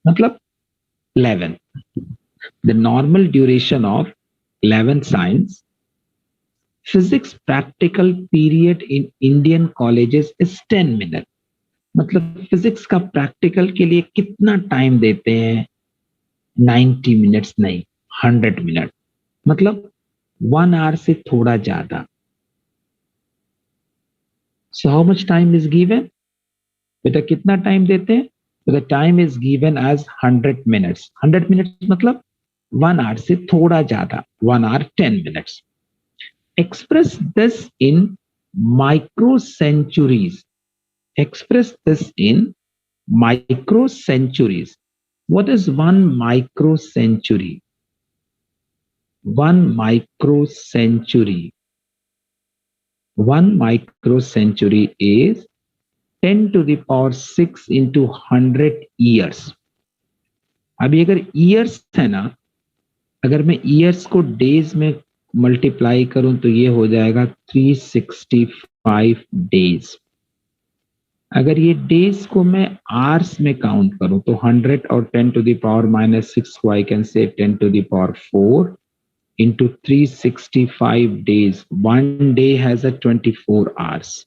मतलब 11. The normal duration of 11 science physics practical period in Indian colleges is 10 minutes. मतलब physics का practical के लिए कितना time देते हैं? 90 minutes नहीं, 100 minute. मतलब 1 आवर से थोड़ा ज्यादा. So how much time is given? बेटा कितना टाइम देते हैं? The time is given as 100 minutes. 100 minutes मतलब 1 hour से थोड़ा ज्यादा. 1 hour 10 minutes. Express this in microcenturies. Express this in microcenturies. What is 1 microcentury? 1 microcentury. 1 microcentury is 10⁶ into 100 years. अभी अगर years है ना, अगर मैं years को days में मल्टीप्लाई करूं तो ये हो जाएगा 365 days. अगर ये days को मैं hours में काउंट करूं तो 100 और 10⁻⁻6 को I can say 10⁴ into 365 days. 1 day has a 24 hours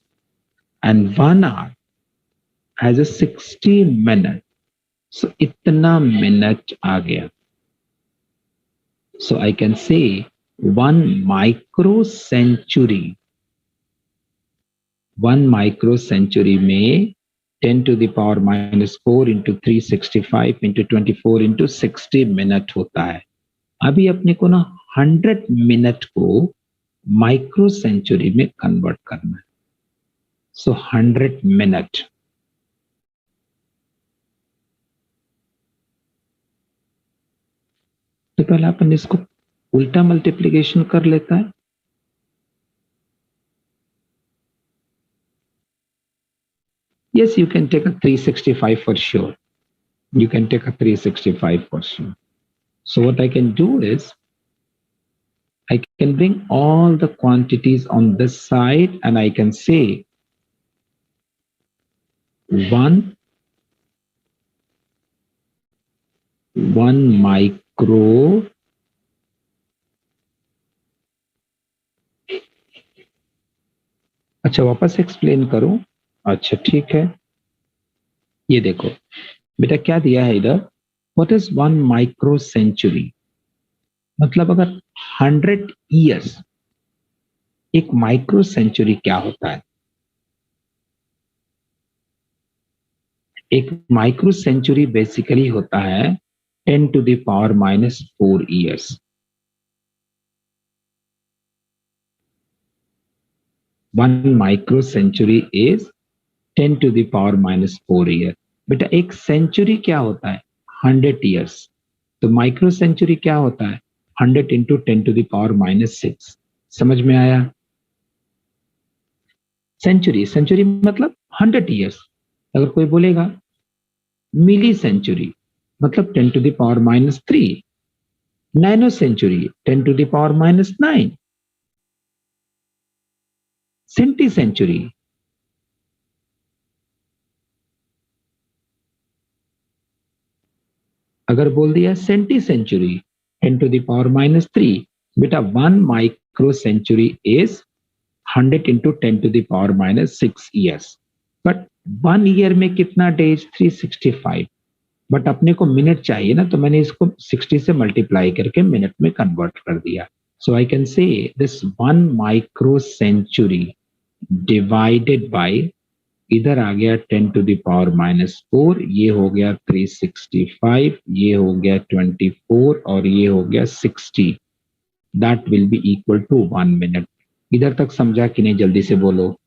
and 1 hour has a 60 minute. So इतना मिनट आ गया. So I can say 1 microcentury. 1 microcentury में 10⁻⁻4 into 365 into 24 into 60 मिनट होता है. अभी अपने को ना 100 मिनट को माइक्रो सेंचुरी में कन्वर्ट करना है. सो 100 मिनट. तो पहले अपन इसको उल्टा मल्टीप्लिकेशन कर लेता है. Yes, you can take a 365 for sure. You can take a 365 for sure. So what I can do is I can bring all the quantities on this side and I can say 1 micro अच्छा वापस explain करूं? अच्छा ठीक है, ये देखो बेटा क्या दिया है इधर, व्हाट इज 1 माइक्रो सेंचुरी, मतलब अगर 100 ईयर्स, एक माइक्रो सेंचुरी क्या होता है? एक माइक्रो सेंचुरी बेसिकली होता है 10⁻⁻⁴ years. 1 micro century is 10⁻⁻⁴ year. बेटा एक सेंचुरी क्या होता है? 100 ईयर्स। तो माइक्रो सेंचुरी क्या होता है? 100 × 10⁻⁻⁶। समझ में आया? सेंचुरी, सेंचुरी मतलब 100 ईयर्स। अगर कोई बोलेगा मिली सेंचुरी मतलब 10⁻⁻3, नैनो सेंचुरी 10⁻⁻9, सेंटी सेंचुरी अगर बोल दिया सेंटी सेंचुरी 10⁻⁻3, बेटा 1 micro century is 100 × 10⁻⁻⁶ years. But 1 year में कितना डेज? 365। बट अपने को मिनट चाहिए ना, तो मैंने इसको 60 से मल्टीप्लाई करके मिनट में कन्वर्ट कर दिया। So I can say this 1 micro century divided by, इधर आ गया 10⁻⁻⁴, ये हो गया 365, ये हो गया 24 और ये हो गया 60, that will be equal to 1 minute. इधर तक समझा कि नहीं? जल्दी से बोलो।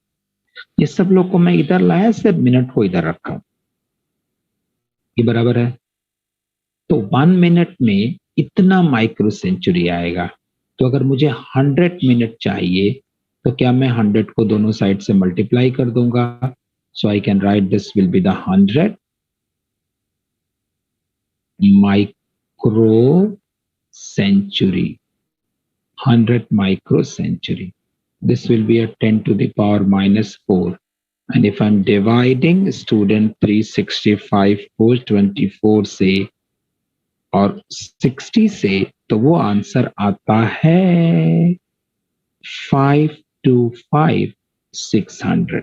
ये सब लोग को मैं इधर लाया, सिर्फ मिनट को इधर रखा, ये बराबर है। तो 1 मिनट में इतना माइक्रो सेंचुरी आएगा। तो अगर मुझे 100 मिनट चाहिए तो क्या मैं 100 को दोनों साइड से मल्टीप्लाई कर दूंगा? So I can write this will be the 100 micro century, 100 micro century. This will be a 10⁻⁻⁴. And if I'm dividing student 365 को 24 से और 60 से, तो वो आंसर आता है 525,600।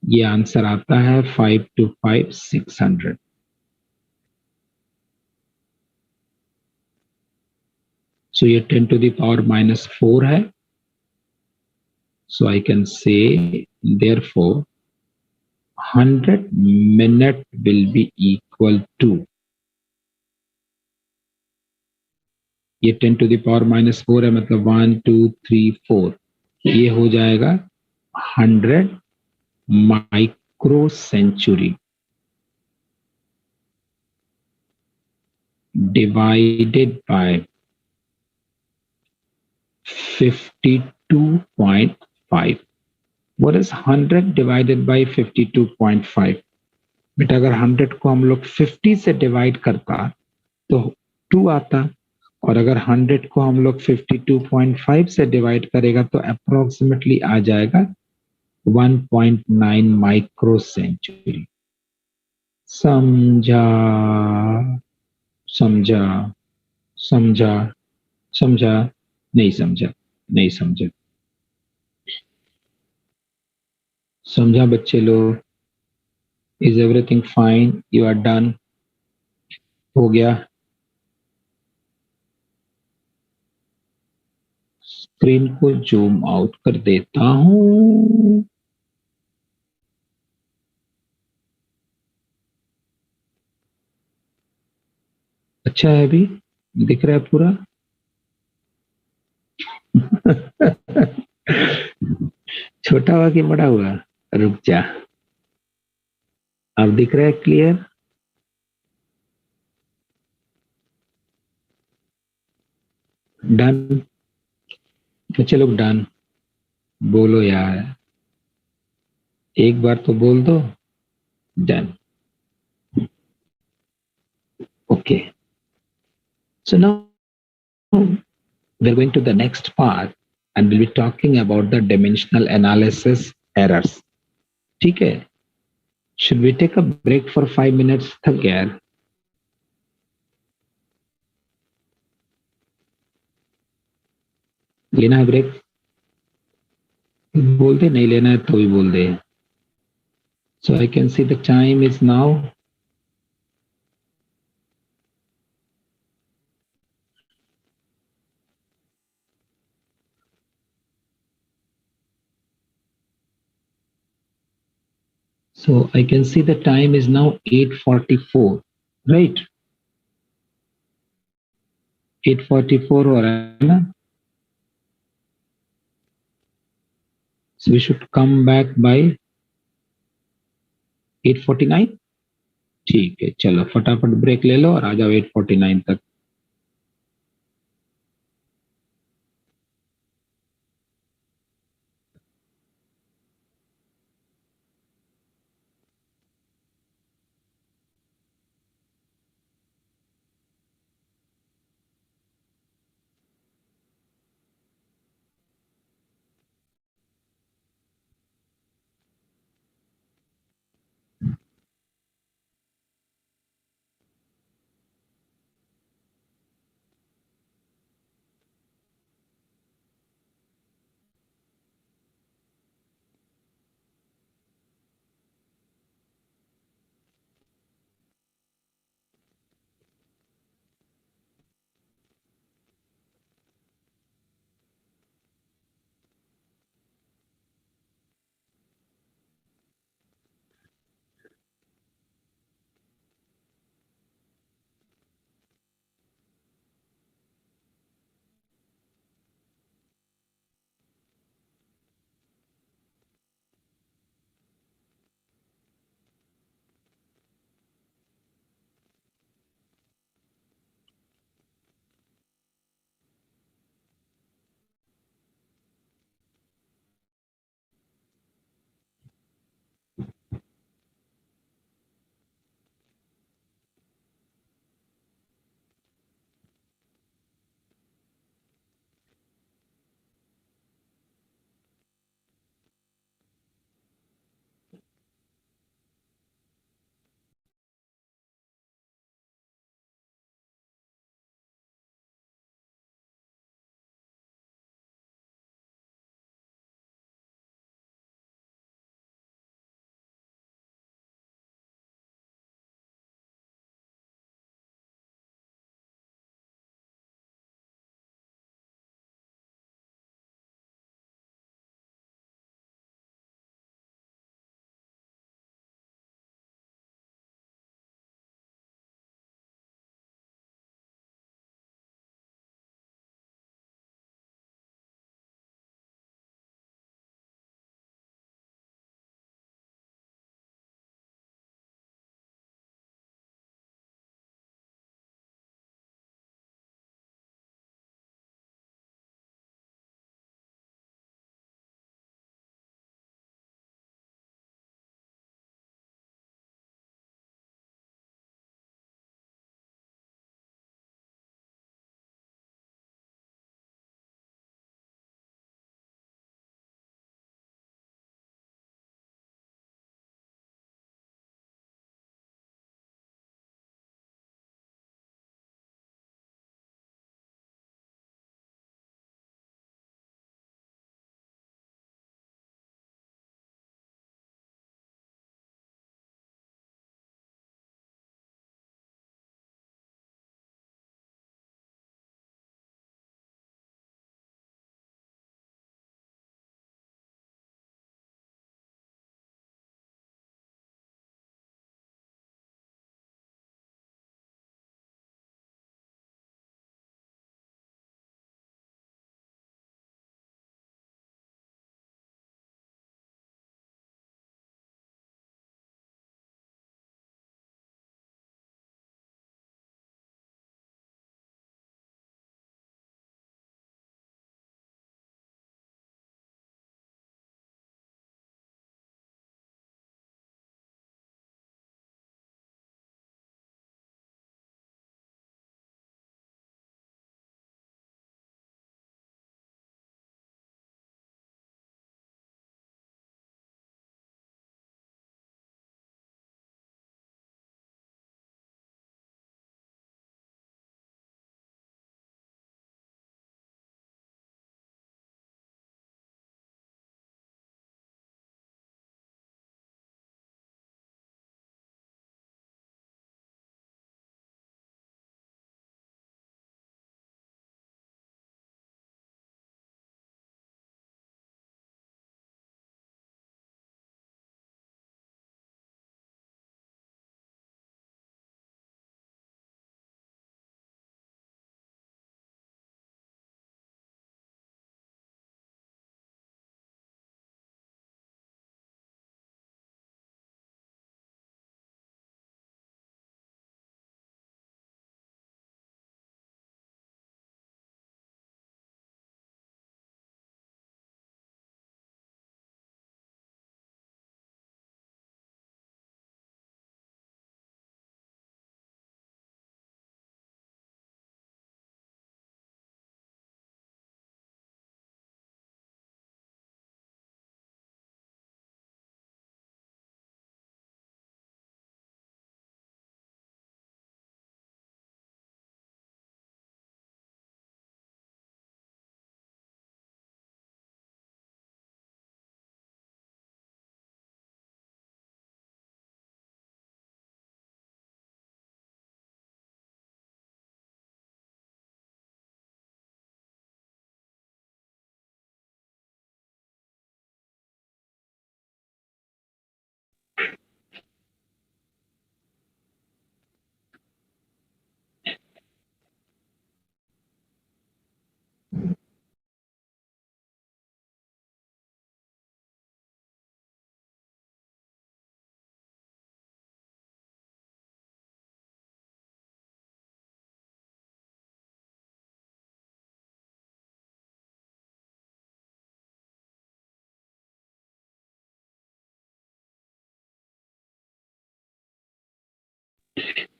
ये आंसर आता है 525,600। सो ये 10⁻⁻⁴ है। So I can say therefore 100 minute will be equal to, ये 10⁻⁻⁴ है मतलब 1 2 3 4, ये हो जाएगा 100 micro century divided by 52.5। What is 100 divided by 52.5? बेटा अगर 100 को हम लोग 50 से डिवाइड करता तो 2 आता, और अगर 100 को हम लोग 52.5 से डिवाइड करेगा तो अप्रोक्सीमेटली आ जाएगा 1.9 माइक्रो सेंचुरी। समझा? समझा? समझा? समझा? नहीं समझा? नहीं समझा? समझा बच्चे लोग? Is everything fine? You are done? हो गया? स्क्रीन को जूम आउट कर देता हूं। अच्छा है, अभी दिख रहा है पूरा? छोटा हुआ कि बड़ा हुआ? रुक जा, अब दिख रहा है क्लियर? डन? बच्चे लोग डन? बोलो यार, एक बार तो बोल दो done. Okay, so now we're going to the next part and we'll be talking about the dimensional analysis errors. ठीक है? Should we take a break for 5 minutes? थक गया यार. लेना है ब्रेक? बोलते नहीं लेना है तो भी बोल दे. So I can see the time is now. So I can see the time is now 8:44, right? 8:44 हो रहा है ना? So we should come back by 8:49. ठीक है, चलो फटाफट ब्रेक ले लो और आ जाओ 8:49 तक.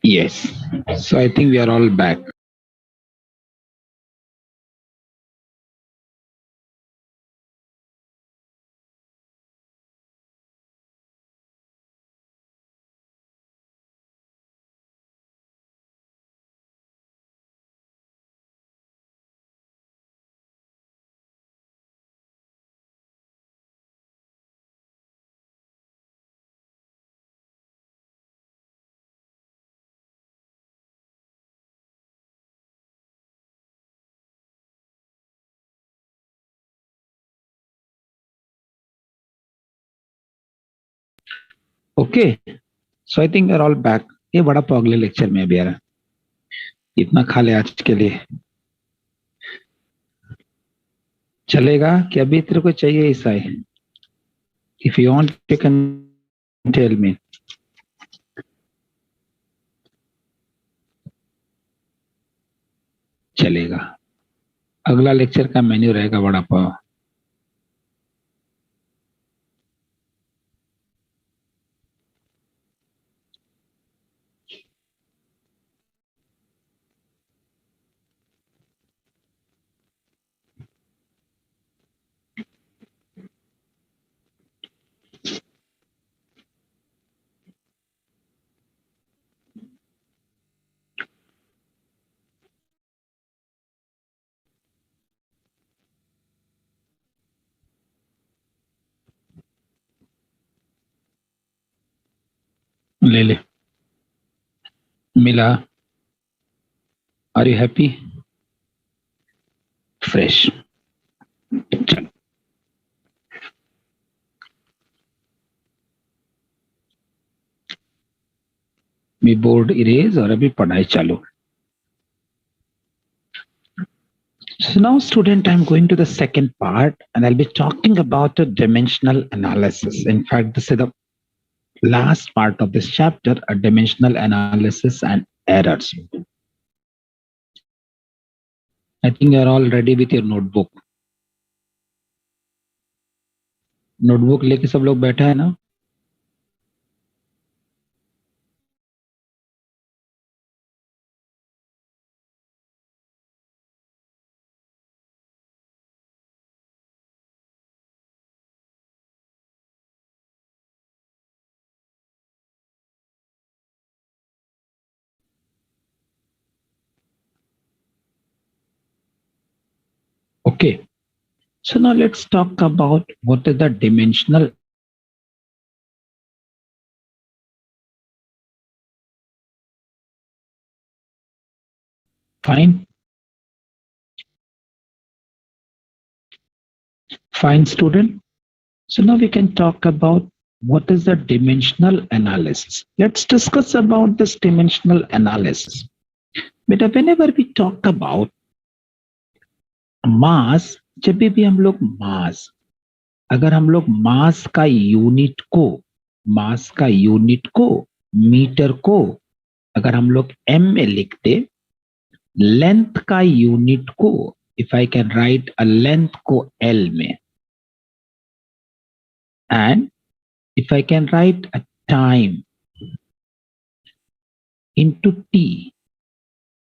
Yes. So I think we are all back. Okay, so I think we are all back. ये बड़ा पाव अगले लेक्चर में भी आ रहा है. इतना खा ले आज के लिए. चलेगा कि अभी तेरे को चाहिए ऐसा है? If you want you can tell me. चलेगा. अगला लेक्चर का मेन्यू रहेगा वड़ा पाव. ले ले. मिला. Are you happy? फ्रेश. चल. मी बोर्ड इरेज और अभी पढ़ाई चालू. So now, student, I'm going to the second part and I'll be talking about a dimensional analysis. In fact, this is the last part of this chapter, a dimensional analysis and errors. I think you're all ready with your notebook. Notebook लेके सब लोग बैठा है ना? Okay. So now let's talk about what is the dimensional. Fine. Fine, student. So now we can talk about what is the dimensional analysis. Let's discuss about this dimensional analysis. But whenever we talk about मास, जब भी हम लोग मास, अगर हम लोग मास का unit को metre को अगर हम लोग एम में लिखते, लेंथ का यूनिट को if I can right a length को एल में, and if I can right a time into T,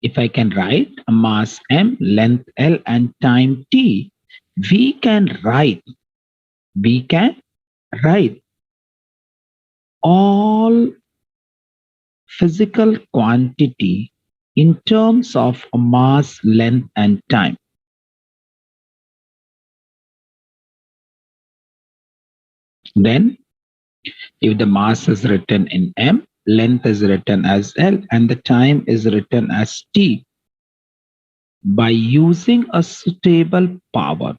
if I can write a mass m, length l and time t, we can write all physical quantity in terms of mass, length and time. Then if the mass is written in m, length is written as l and the time is written as t, by using a suitable power,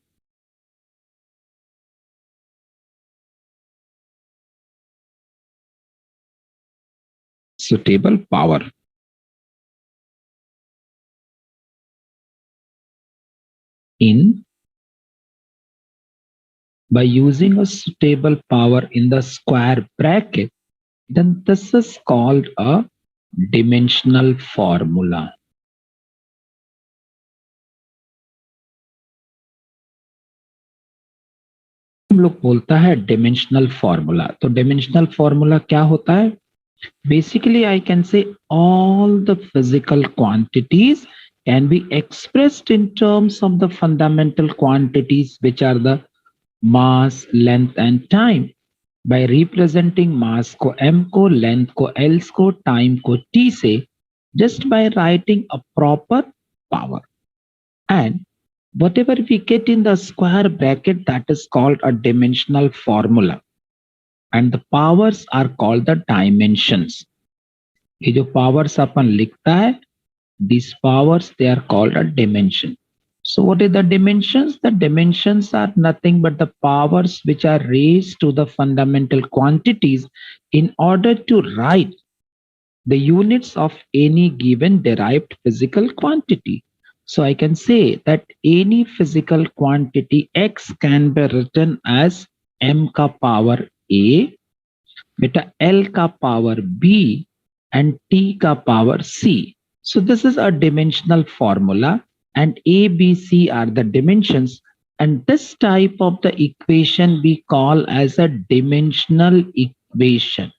by using a suitable power in the square bracket, then this is called a dimensional formula. हम लोग बोलता है dimensional formula. तो dimensional formula क्या होता है? Basically, I can say all the physical quantities can be expressed in terms of the fundamental quantities, which are the mass, length, and time. By representing mass को m को, length को l को, time को t से, just by writing a proper power. And whatever we get in the square bracket, that is called a dimensional formula. And the powers are called the dimensions. ये जो powers अपन लिखता है, these powers, they are called a dimension. So what is the dimensions? The dimensions are nothing but the powers which are raised to the fundamental quantities in order to write the units of any given derived physical quantity. So I can say that any physical quantity x can be written as m ka power a, beta l ka power b, and t ka power c. So this is a dimensional formula, and a, b, c are the dimensions, and this type of the equation we call as a dimensional equation.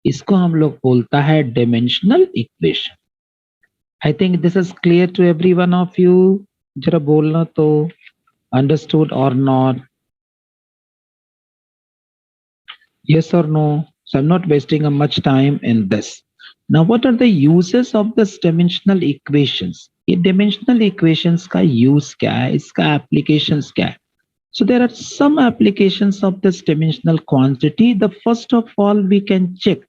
इसको हम लोग बोलता है dimensional equation. I think this is clear to every one of you. जरा बोलना तो understood or not? Yes or no? So I'm not wasting much time in this. Now, what are the uses of this dimensional equations? ये dimensional equations का use क्या है? इसका applications क्या है? So there are some applications of this dimensional quantity. The first of all, we can check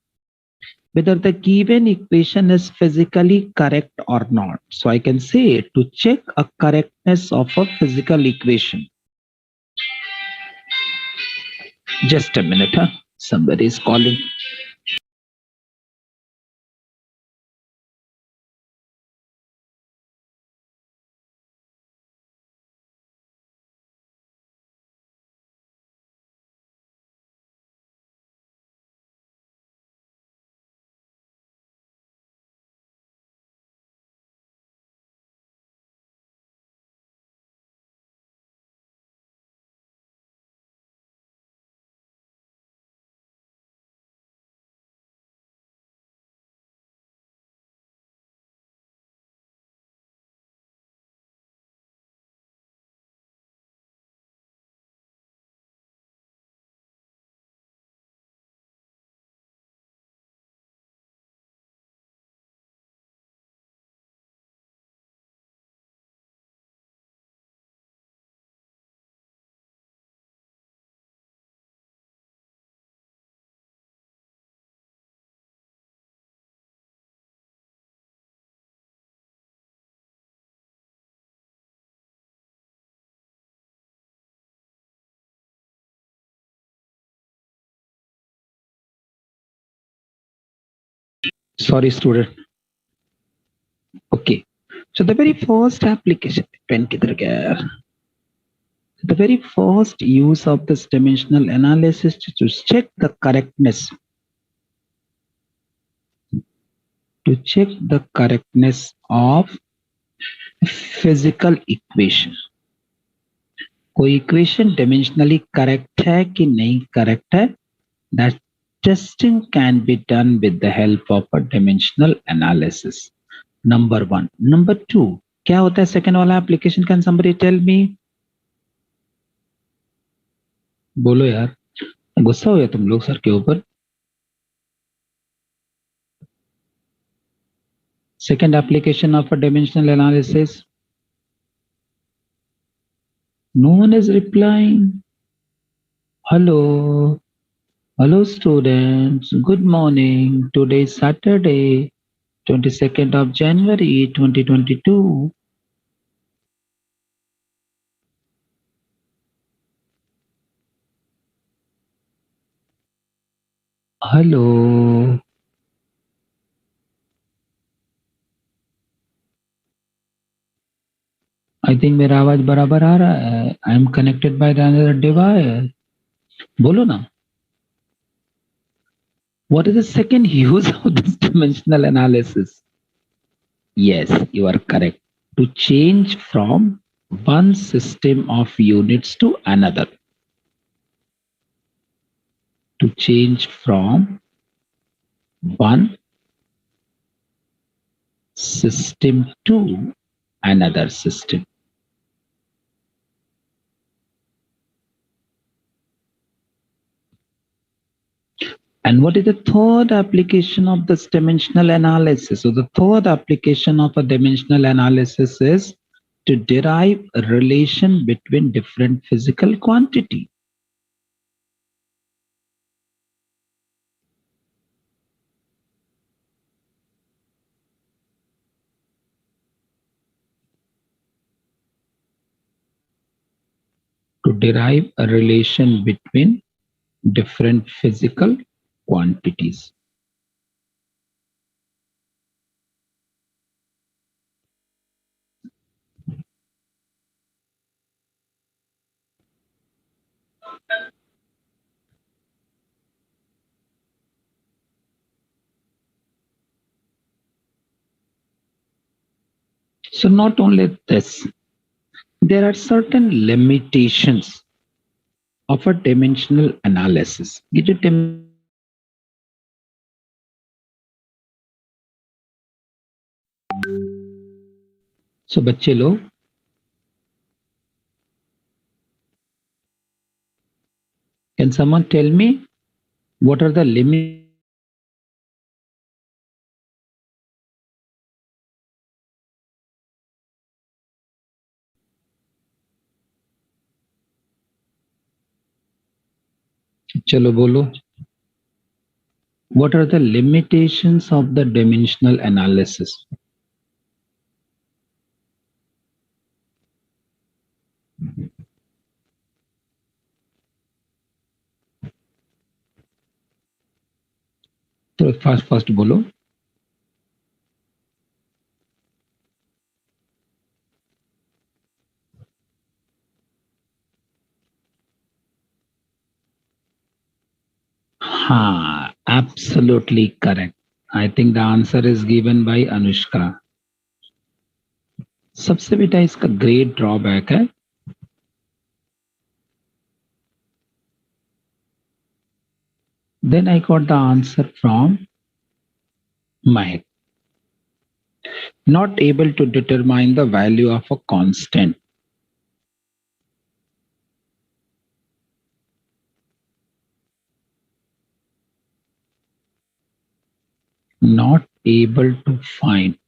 whether the given equation is physically correct or not. So I can say to check a correctness of a physical equation. Just a minute, huh? Somebody is calling. Sorry, student. Okay. So the very first application, pen किधर गया यार? The very first use of this dimensional analysis to check the correctness, of physical equation. कोई equation dimensionally correct है कि नहीं correct है, that testing can be done with the help of a dimensional analysis. Number one. Number two, क्या होता है second वाला application? Can somebody tell me? बोलो यार, गुस्सा हो गया तुम लोग सर के ऊपर? Second application of a dimensional analysis. No one is replying. Hello. Hello students. Good morning. Today is Saturday, 22nd of January 2022. Hello. I think मेरा आवाज बराबर आ रहा है. I am connected by the another device. बोलो ना. What is the second use of this dimensional analysis? Yes, you are correct. To change from one system of units to another. To change from one system to another system. And what is the third application of this dimensional analysis? So the third application of a dimensional analysis is to derive a relation between different physical quantity. To derive a relation between different physical quantities. So not only this, there are certain limitations of a dimensional analysis. ये जो so बच्चे लोग, can someone tell me what are the limits? चलो बोलो. What are the limitations of the dimensional analysis? तो first बोलो. हाँ, absolutely correct. I think the answer is given by Anushka. सबसे बेटा इसका ग्रेट ड्रॉबैक है. Then I got the answer from Mahek. Not able to determine the value of a constant. Not able to find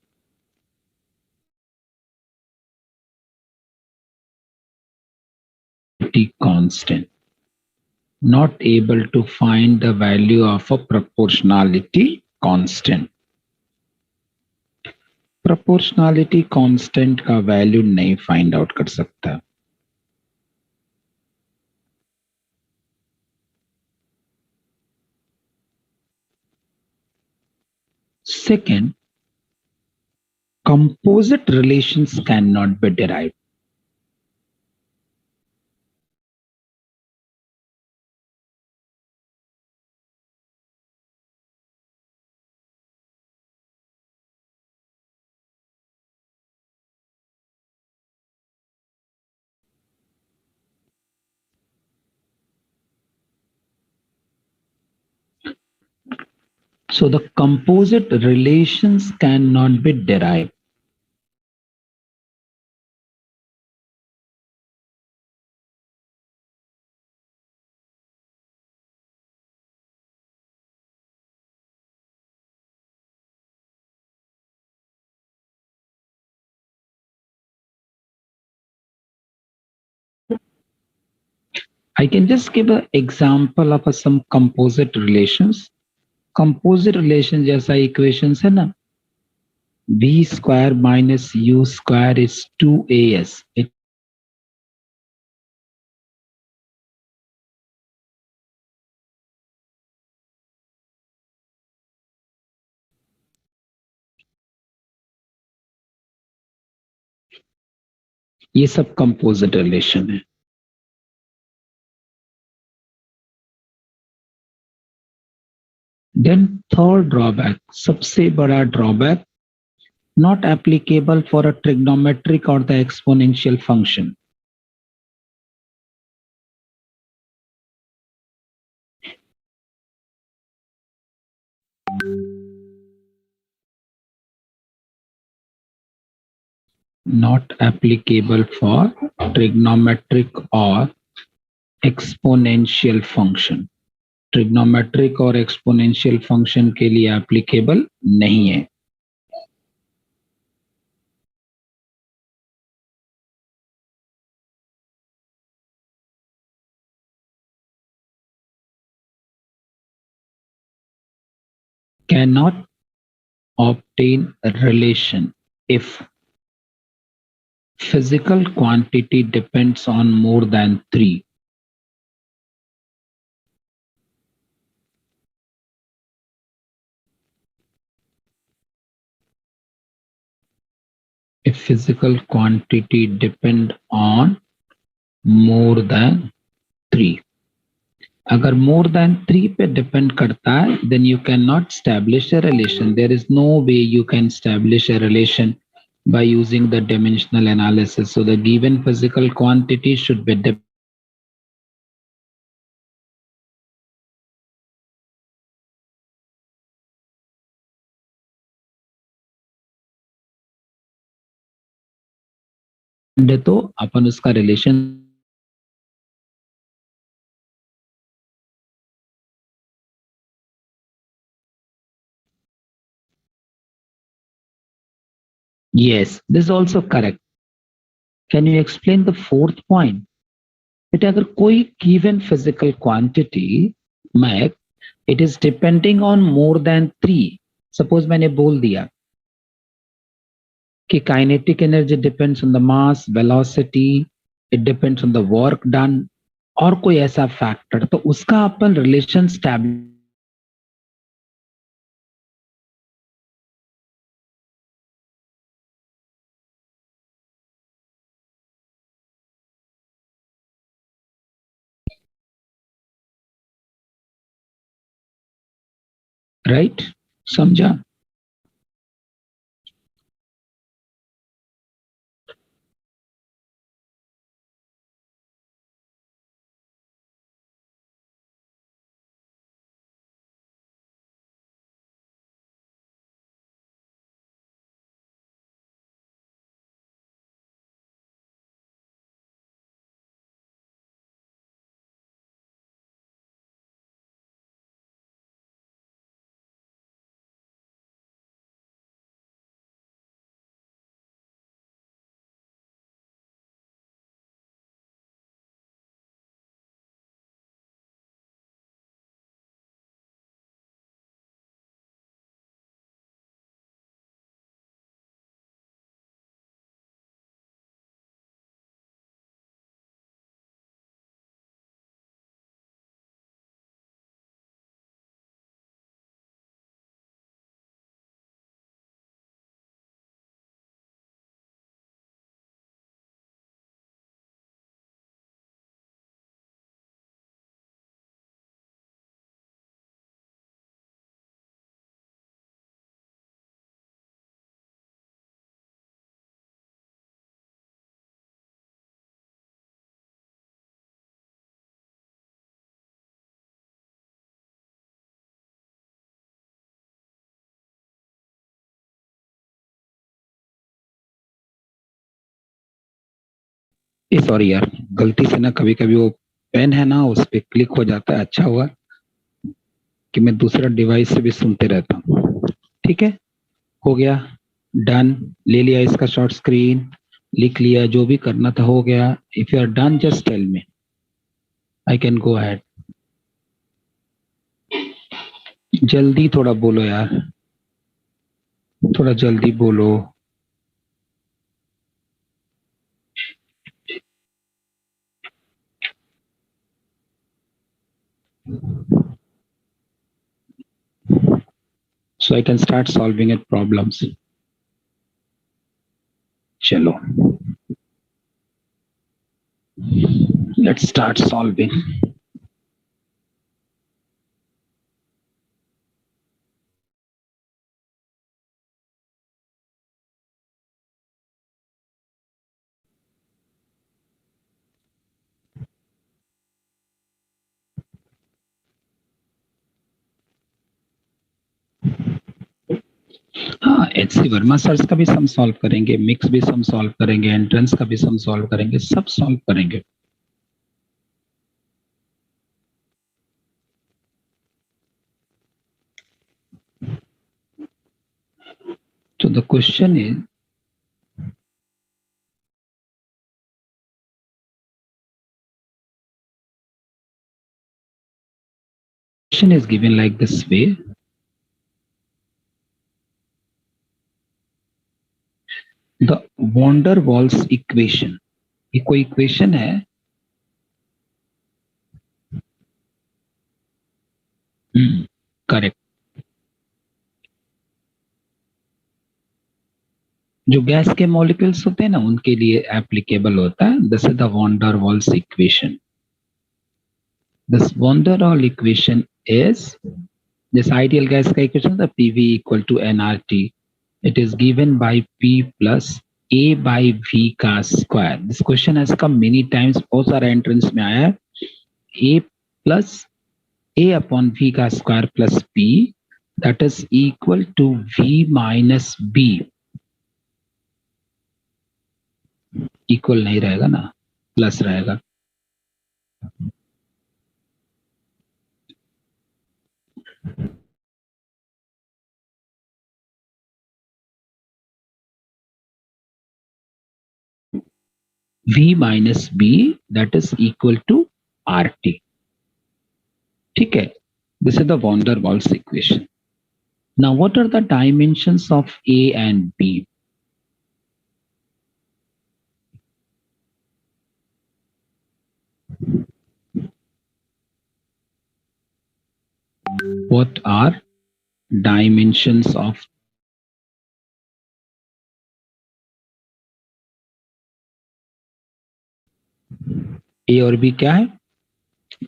the constant. Not able to find the value of a proportionality constant. Proportionality constant का value नहीं find out कर सकता. Second, composite relations cannot be derived. So the composite relations cannot be derived. I can just give an example of some composite relations. Composite relation जैसा equations है ना, b square minus u square is 2as. ये सब composite relation है. Then third drawback, सबसे बड़ा drawback, not applicable for a trigonometric or the exponential function. not applicable for trigonometric or exponential function. Trigonometric और exponential function के लिए applicable नहीं है. Cannot obtain relation if physical quantity depends on more than 3. If physical quantity depend on more than 3. अगर more than 3 पे depend करता है, then you cannot establish a relation. There is no way you can establish a relation by using the dimensional analysis. So the given physical quantity should be dependent तो अपन उसका relation yes, this is also correct. Can you explain the fourth point? बेटा अगर कोई given physical quantity मैं it is depending on more than 3. Suppose मैंने बोल दिया कि kinetic energy depends on the mass, velocity, it depends on the work done और कोई ऐसा फैक्टर तो उसका अपन रिलेशन स्टैब्लिश राइट समझा. सॉरी यार गलती से ना कभी कभी वो पेन है ना उस पर क्लिक हो जाता है. अच्छा हुआ कि मैं दूसरा डिवाइस से भी सुनते रहता हूँ. ठीक है हो गया डन. ले लिया इसका शॉर्ट स्क्रीन लिख लिया जो भी करना था हो गया. If you are done just tell me I can go ahead. जल्दी थोड़ा बोलो यार थोड़ा जल्दी बोलो. So I can start solving it problems. चलो let's start solving. हाँ HC वर्मा सर्स का भी सम सॉल्व करेंगे, मिक्स भी सम सॉल्व करेंगे, एंट्रेंस का भी सम सॉल्व करेंगे, सब सॉल्व करेंगे. So the question is given like this way. The van der Waals equation. ये कोई इक्वेशन है. करेक्ट. जो गैस के मॉलिक्यूल्स होते हैं ना उनके लिए एप्लीकेबल होता है. This is the van der Waals equation. This van der Waals equation is this ideal gas का इक्वेशन था PV equal to nRT. It is given by P plus A by V का square. This question has come many times. बहुत सारे entrance में आया है. A plus A upon V का square plus P that is equal to V minus B. Equal नहीं रहेगा ना, प्लस रहेगा. V minus B that is equal to RT. ठीक है. This is the van der Waals equation. Now what are the dimensions of A and B? What are dimensions of A और B क्या है?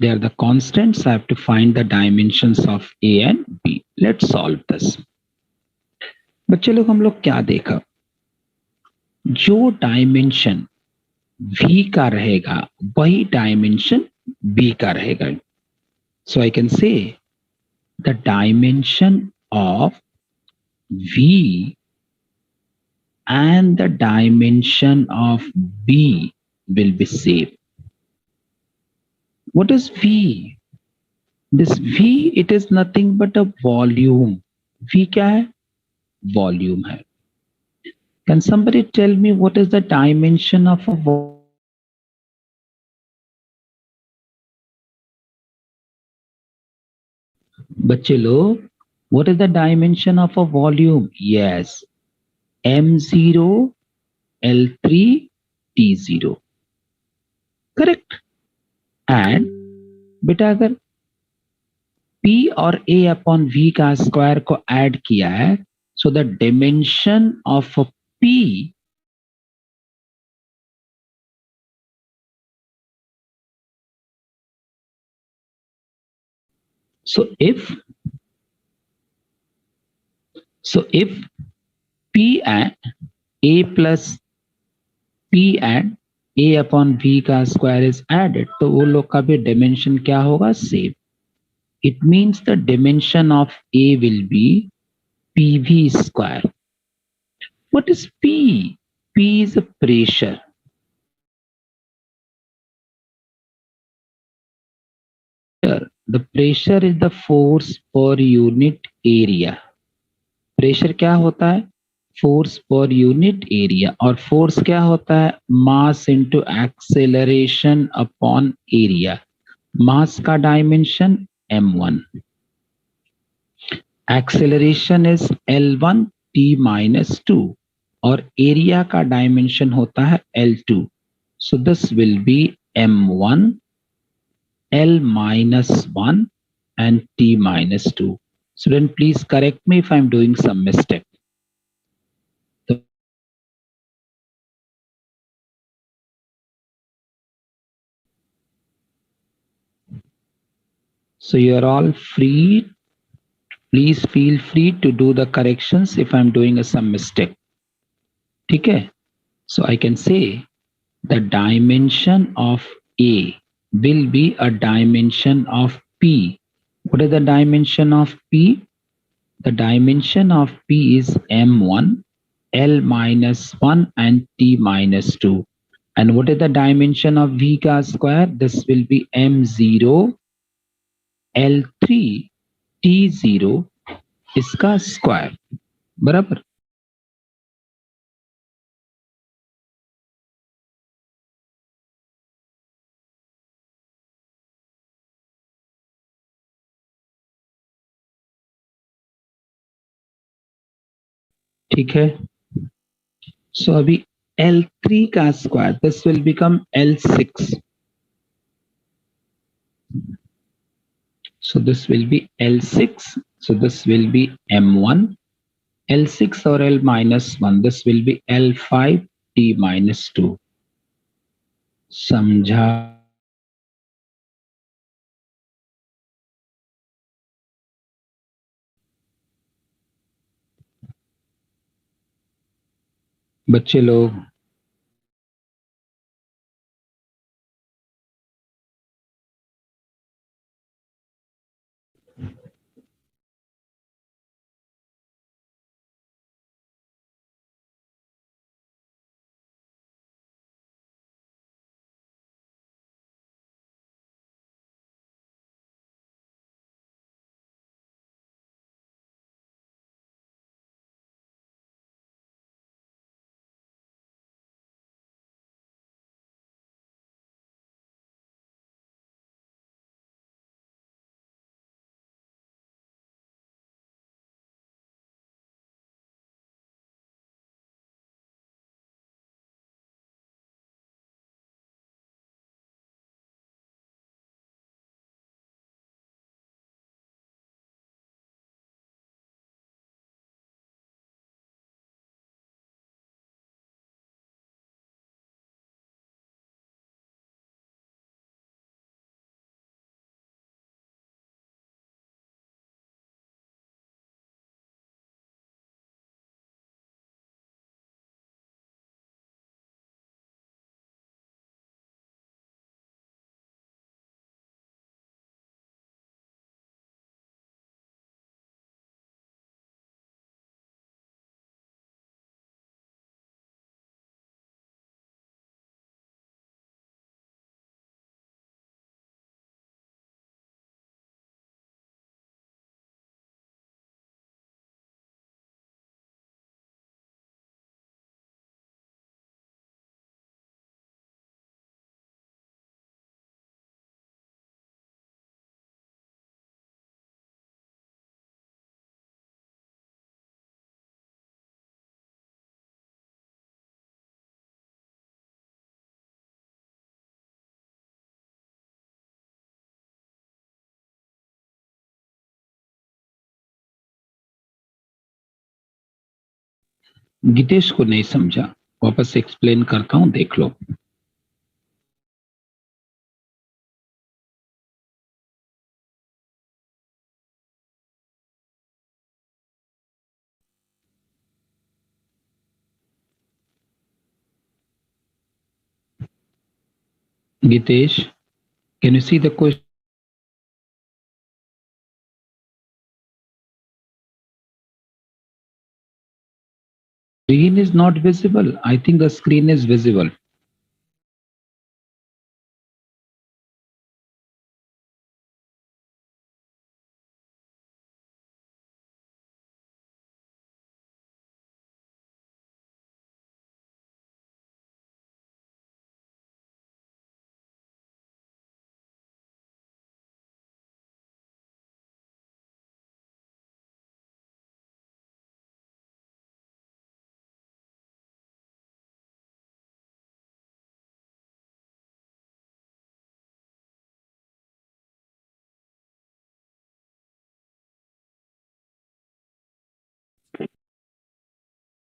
They are the constants. I have to find the dimensions of A and B. Let's solve this. बच्चे लोग हम लोग क्या देखा? जो डायमेंशन V का रहेगा वही डायमेंशन B का रहेगा. So I can say the dimension of V and the dimension of B will be same. What is V? This V, it is nothing but a volume. V क्या है? Volume है. Can somebody tell me what is the dimension of a volume? बच्चे लोग, what is the dimension of a volume? Yes, M0 L3 T0. Correct. And बेटा अगर P और A upon V का square को ऐड किया है, so the dimension of a P so if P and A plus P and A upon V का square is added, तो वो लोग का भी dimension क्या होगा? Same. It means the dimension of A will be PV square. What is P? P is a pressure. The pressure is the force per unit area. Pressure क्या होता है? Force per unit area. और force क्या होता है? Mass into acceleration upon area. Mass का dimension m1. Acceleration is l1 t minus 2. और area का dimension होता है l2. So this will be m1 L minus 1 and T minus 2. Student, please correct me if I'm doing some mistake. So you are all free. Please feel free to do the corrections if I'm doing some mistake. Okay. So I can say the dimension of A will be a dimension of P. What is the dimension of P? The dimension of P is M1, L minus 1 and T minus 2. And what is the dimension of V का square? This will be M0, L3, T0 इसका square. बराबर. ठीक है. So अभी L3 का square, this will become L6. So this will be L6. So this will be M1, L6 or L minus 1. This will be L5, T minus 2. समझा? बच्चे लोग गीतेश को नहीं समझा, वापस एक्सप्लेन करता हूं, देख लो. Geetesh, can you see the question? Screen is not visible. I think the screen is visible.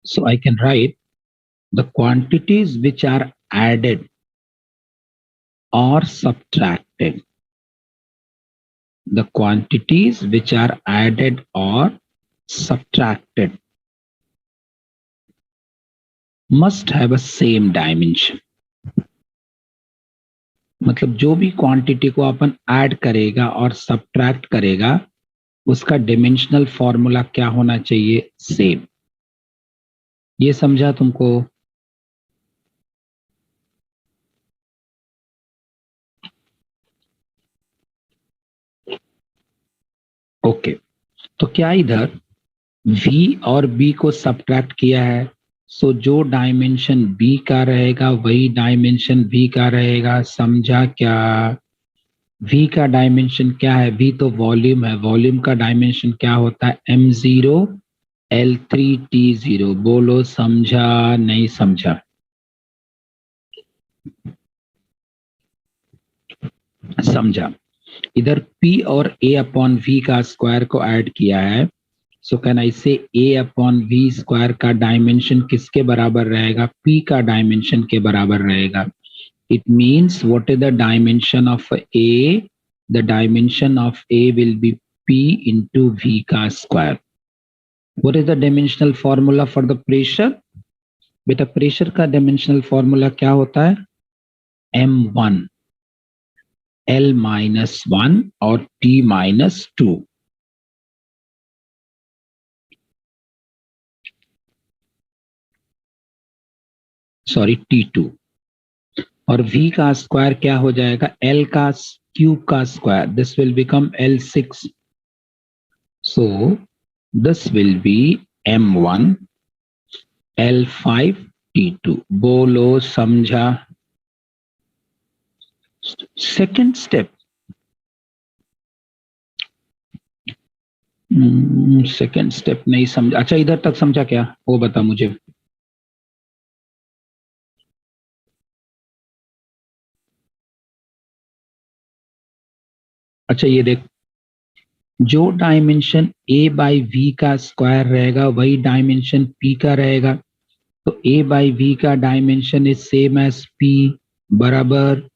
So I can write the quantities which are added or subtracted. The quantities which are added or subtracted must have a same dimension. मतलब जो भी quantity को अपन add करेगा और subtract करेगा उसका dimensional formula क्या होना चाहिए, सेम। ये समझा तुमको? ओके, तो क्या इधर v और b को सब्ट्रैक्ट किया है, सो जो डायमेंशन b का रहेगा वही डायमेंशन v का रहेगा, समझा क्या? v का डायमेंशन क्या है, v तो वॉल्यूम है, वॉल्यूम का डायमेंशन क्या होता है, m0 l3 t0। बोलो समझा नहीं समझा? समझा। इधर p और a अपॉन v का स्क्वायर को ऐड किया है, सो कैन आई से a अपॉन v स्क्वायर का डायमेंशन किसके बराबर रहेगा, p का डायमेंशन के बराबर रहेगा। It means what is the dimension of a, the dimension of a will be p into v का square. What is the dimensional formula for the pressure? बेटा प्रेशर का डायमेंशनल फॉर्मूला क्या होता है, m1 l-1 और t-2। Sorry t2। और v का square क्या हो जाएगा, l का क्यूब का square, this will become l6, so this will B m1 l5 t2। बोलो समझा? सेकंड स्टेप, सेकंड स्टेप नहीं समझा। अच्छा इधर तक समझा क्या, वो बता मुझे। अच्छा ये देख, जो डायमेंशन a बाई v का स्क्वायर रहेगा वही डायमेंशन p का रहेगा, तो a बाई v का dimension is same as p, बराबर,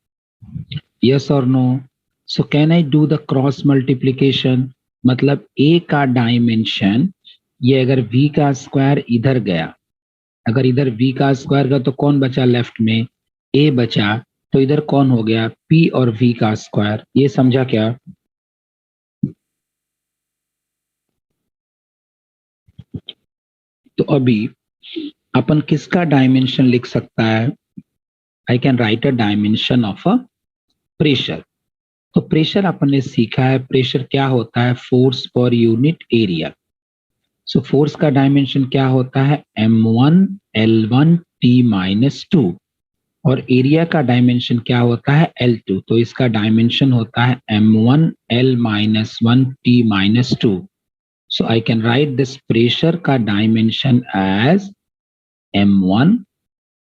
यस और no? So can I do the cross multiplication, मतलब a का डायमेंशन, ये अगर v का स्क्वायर इधर गया, अगर इधर v का स्क्वायर गया तो कौन बचा लेफ्ट में, a बचा, तो इधर कौन हो गया, p और v का स्क्वायर। ये समझा क्या? तो अभी अपन किसका डायमेंशन लिख सकता है, आई can right a dimension of a pressure. तो प्रेशर अपन ने सीखा है, प्रेशर क्या होता है, force per unit area. So force का डायमेंशन क्या होता है, m1 l1 t-2, और एरिया का डायमेंशन क्या होता है, l2, तो इसका डायमेंशन होता है m1 l-1 t-2। So I can write this pressure का dimension as m1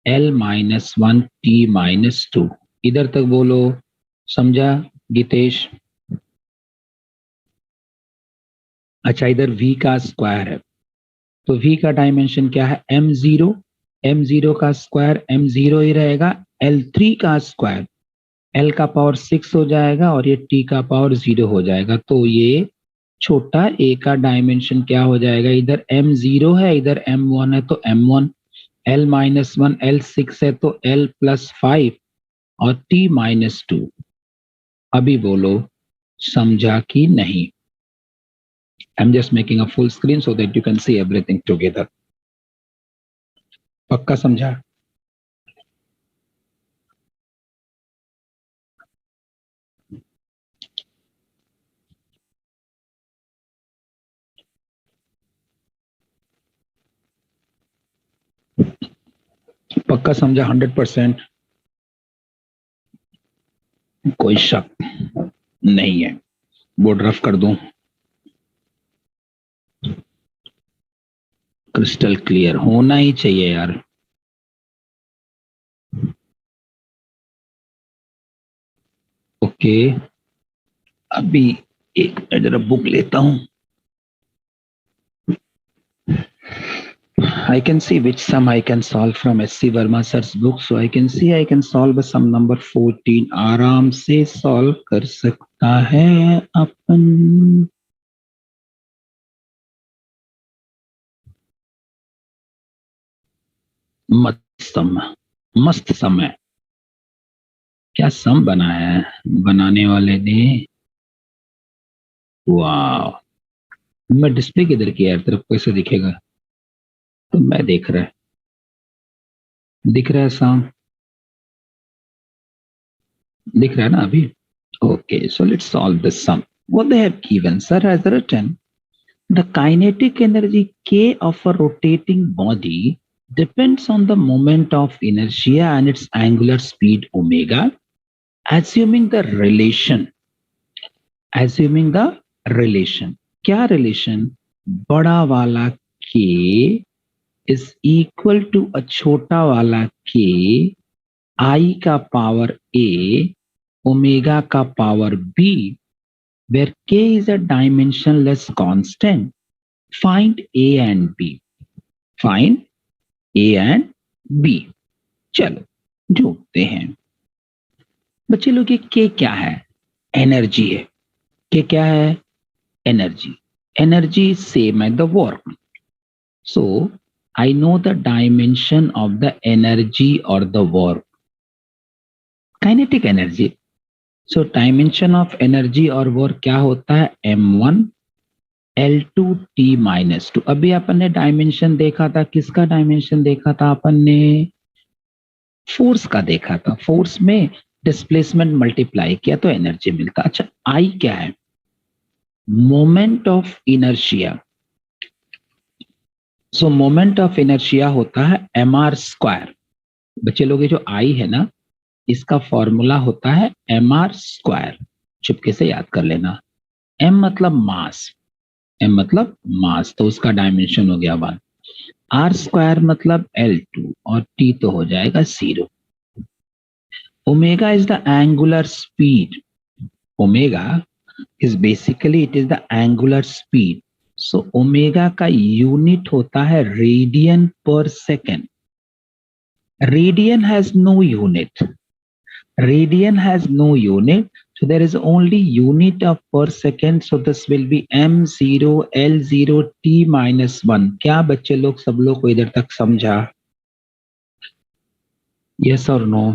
l-1 t-2। इधर तक बोलो समझा गीतेश? अच्छा इधर v का स्क्वायर है, तो v का डायमेंशन क्या है, m0, m0 का स्क्वायर m0 ही रहेगा, l3 का स्क्वायर l का पावर 6 हो जाएगा और ये t का पावर 0 हो जाएगा, तो ये छोटा a का डायमेंशन क्या हो जाएगा, इधर m0 है इधर m1 है, तो m1 l-1 l6 है तो l+5 और t-2। अभी बोलो समझा कि नहीं? I'm just making a full screen so that you can see everything together. पक्का समझा? पक्का समझा 100%? कोई शक नहीं है? बोर्ड रफ कर दूं? क्रिस्टल क्लियर होना ही चाहिए यार। ओके, अभी एक मिनट जरा बुक लेता हूं। I can see which sum I can solve from SC Verma sir's book, so I can see I can solve the sum number 14। आराम से सॉल्व कर सकता है अपन। मस्त सम, मस्त सम है। क्या सम बना है बनाने वाले ने, वाह। मैं डिस्प्ले किधर किया यार, तेरे को कैसे दिखेगा? तो मैं देख रहा है, दिख रहा है साम, दिख रहा है ना अभी? Okay, so let's solve this sum. What they have given, sir has written the kinetic energy K of a rotating body depends on the moment of inertia and its angular speed omega, assuming the relation. Assuming the relation. क्या relation? बड़ा वाला K is equal to a छोटा वाला K, I का power A, omega का power B, where K is a dimensionless constant. Find A and B. Find A and B. चलो जोड़ते हैं बच्चे लोग। ये K क्या है? एनर्जी है। K क्या है? एनर्जी। एनर्जी सेम है the work. So I know the dimension of the energy और the work. Kinetic energy. So dimension of energy और वर्क क्या होता है? m1 L2 T minus 2। अभी अपन ने डायमेंशन देखा था, किसका डायमेंशन देखा था अपन ने? फोर्स का देखा था। फोर्स में डिस्प्लेसमेंट मल्टीप्लाई किया तो एनर्जी मिलता। अच्छा, आई क्या है? Moment of inertia. So moment of inertia होता है mr स्क्वायर। बच्चे लोग ये जो आई है ना, इसका फॉर्मूला होता है mr स्क्वायर। चुपके से याद कर लेना। m मतलब मास, m मतलब मास, तो उसका डायमेंशन हो गया 1। r स्क्वायर मतलब L2 और t तो हो जाएगा 0। Omega is the angular speed. Omega is basically it is the angular speed. So omega का यूनिट होता है रेडियन पर second. Radian has no unit. Radian has no unit. So there is only unit of per second. So this will be m0 L0 t minus 1. क्या बच्चे लोग सब लोग को इधर तक समझा? Yes or no?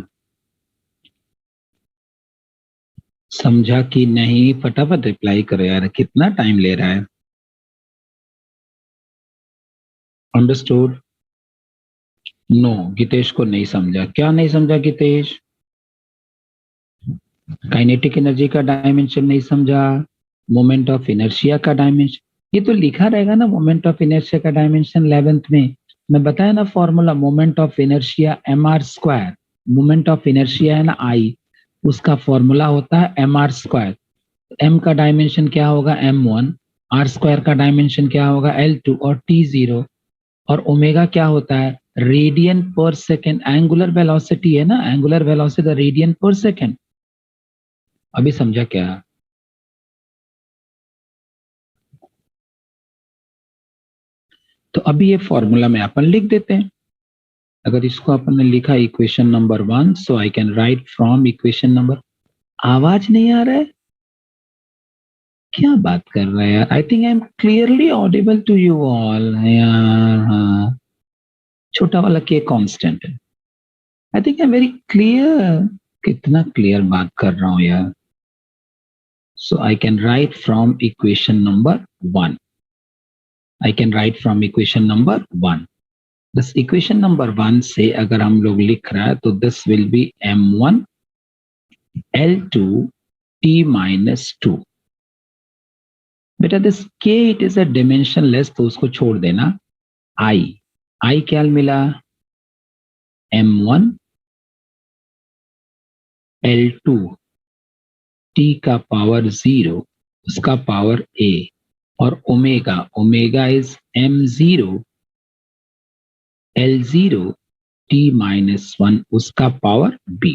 समझा कि नहीं? फटाफट रिप्लाई करो यार, कितना टाइम ले रहा है। अंडरस्टूड? नो, गीतेश को नहीं समझा। क्या नहीं समझा गीतेश? काइनेटिक एनर्जी का डायमेंशन नहीं समझा, मोमेंट ऑफ इनर्शिया का डायमेंशन। ये तो लिखा रहेगा ना मोमेंट ऑफ इनर्शिया का डायमेंशन 11th में। मैं बताया ना formula, moment of inertia mr square. Moment of inertia है ना आई, उसका फॉर्मूला होता है mr स्क्वायर। m का डायमेंशन क्या होगा? m1। r स्क्वायर का डायमेंशन क्या होगा? L2 और t0। और ओमेगा क्या होता है? रेडियन पर सेकेंड। एंगुलर वेलोसिटी है ना, एंगुलर वेलोसिटी रेडियन पर सेकेंड। अभी समझा क्या? तो अभी ये फॉर्मूला में अपन लिख देते हैं। अगर इसको अपन ने लिखा equation number 1, so I can write from equation number. आवाज नहीं आ रहा है? क्या बात कर रहा है यार? I think I am clearly audible to you all यार। हाँ, छोटा वाला के कांस्टेंट है। I think I am very clear. कितना क्लियर बात कर रहा हूं यार। So I can write from equation number 1। I can write from equation number 1. This equation number 1 से अगर हम लोग लिख रहा है तो this will be m1 L2 t minus 2. बेटा this k it is a dimensionless, तो उसको छोड़ देना। I क्या मिला? m1 L2 t का पावर 0, उसका पावर a, और omega is m0 L0 t minus 1, उसका पावर b।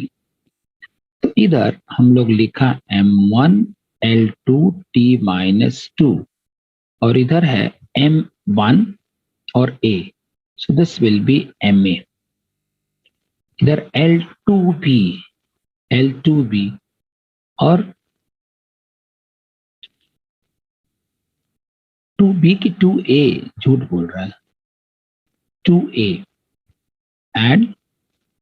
तो इधर हम लोग लिखा m1 L2 t minus 2 और इधर है m1 और a, so this will B ma। इधर L2b और 2b की 2a, झूठ बोल रहा है, 2a and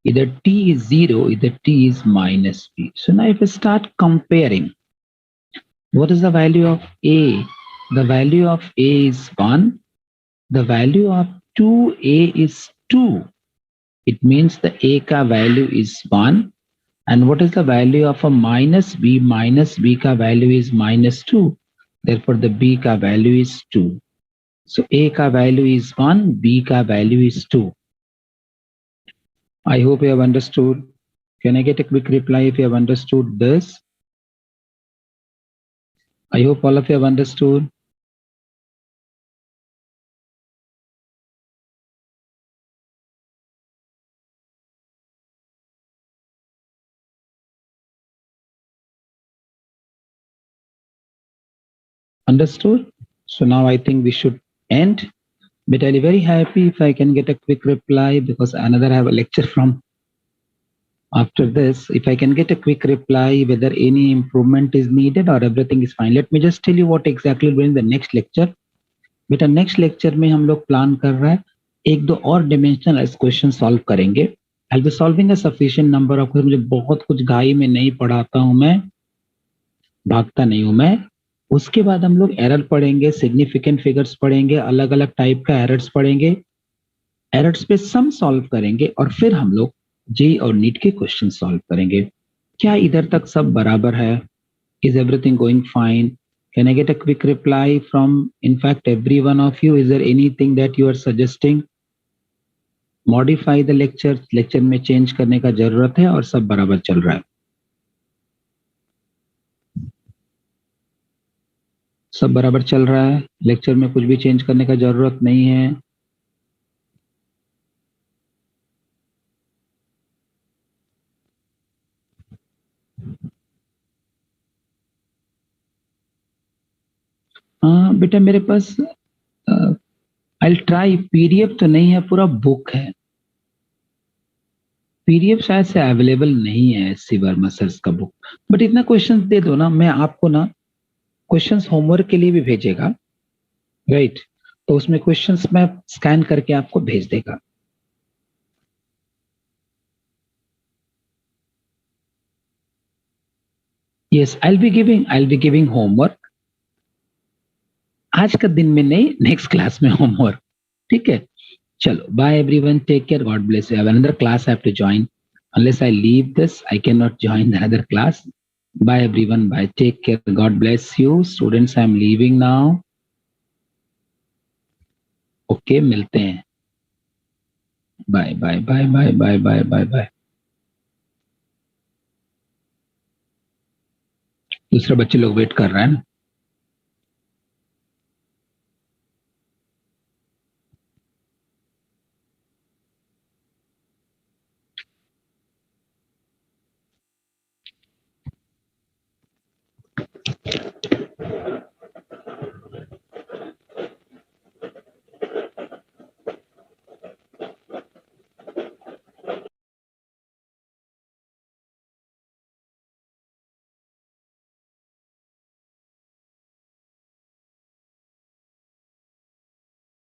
either t is 0, either t is minus b. So now if we start comparing, what is the value of a? The value of A is 1. The value of 2A is 2. It means the A ka value is 1. And what is the value of a minus B? Minus B ka value is minus 2. Therefore, the B ka value is 2. So A ka value is 1, B ka value is 2. I hope you have understood. Can I get a quick reply if you have understood this? I hope all of you have understood. Understood? So now I think we should end. But I'll be very happy if I can get a quick reply because another I have a lecture from after this. If I can get a quick reply whether any improvement is needed or everything is fine. Let me just tell you what exactly will be in the next lecture. बेटा next lecture में हम लोग plan कर रहे हैं एक दो और डिमेंशनल क्वेश्चन सॉल्व करेंगे. I be solving a sufficient number of. मुझे बहुत कुछ घाई में नहीं पढ़ाता हूं मैं, भागता नहीं हूं मैं. उसके बाद हम लोग एरर पढ़ेंगे, सिग्निफिकेंट फिगर्स पढ़ेंगे, अलग अलग टाइप का एरर्स पढ़ेंगे, एरर्स पे सम सॉल्व करेंगे और फिर हम लोग जेई और नीट के क्वेश्चन सॉल्व करेंगे. क्या इधर तक सब बराबर है? Is everything going fine? Can I get a quick reply from, in fact, every one of you? Is there anything that you are suggesting? Modify the lecture. Lecture में change करने का जरूरत है और सब बराबर चल रहा है. सब बराबर चल रहा है. लेक्चर में कुछ भी चेंज करने का जरूरत नहीं है. हाँ बेटा मेरे पास आई ट्राई. पीडीएफ तो नहीं है, पूरा बुक है. पीडीएफ शायद से अवेलेबल नहीं है एससी वर्मा सर का बुक. बट इतना क्वेश्चंस दे दो ना, मैं आपको ना क्वेश्चंस होमवर्क के लिए भी भेजेगा, राइट? तो उसमें क्वेश्चंस मैं स्कैन करके आपको भेज देगा. Yes, I will be giving homework. आज का दिन में नहीं, नेक्स्ट क्लास में होमवर्क. ठीक है, चलो bye everyone, take care, God bless you. Have another class I have to join. Unless I leave this, I cannot join the other class. Bye everyone. Bye. Take care. God bless you. Students, I am leaving now. Okay, मिलते हैं. Bye, bye, bye, bye, bye, bye, bye, bye. दूसरे बच्चे लोग wait कर रहे हैं ना.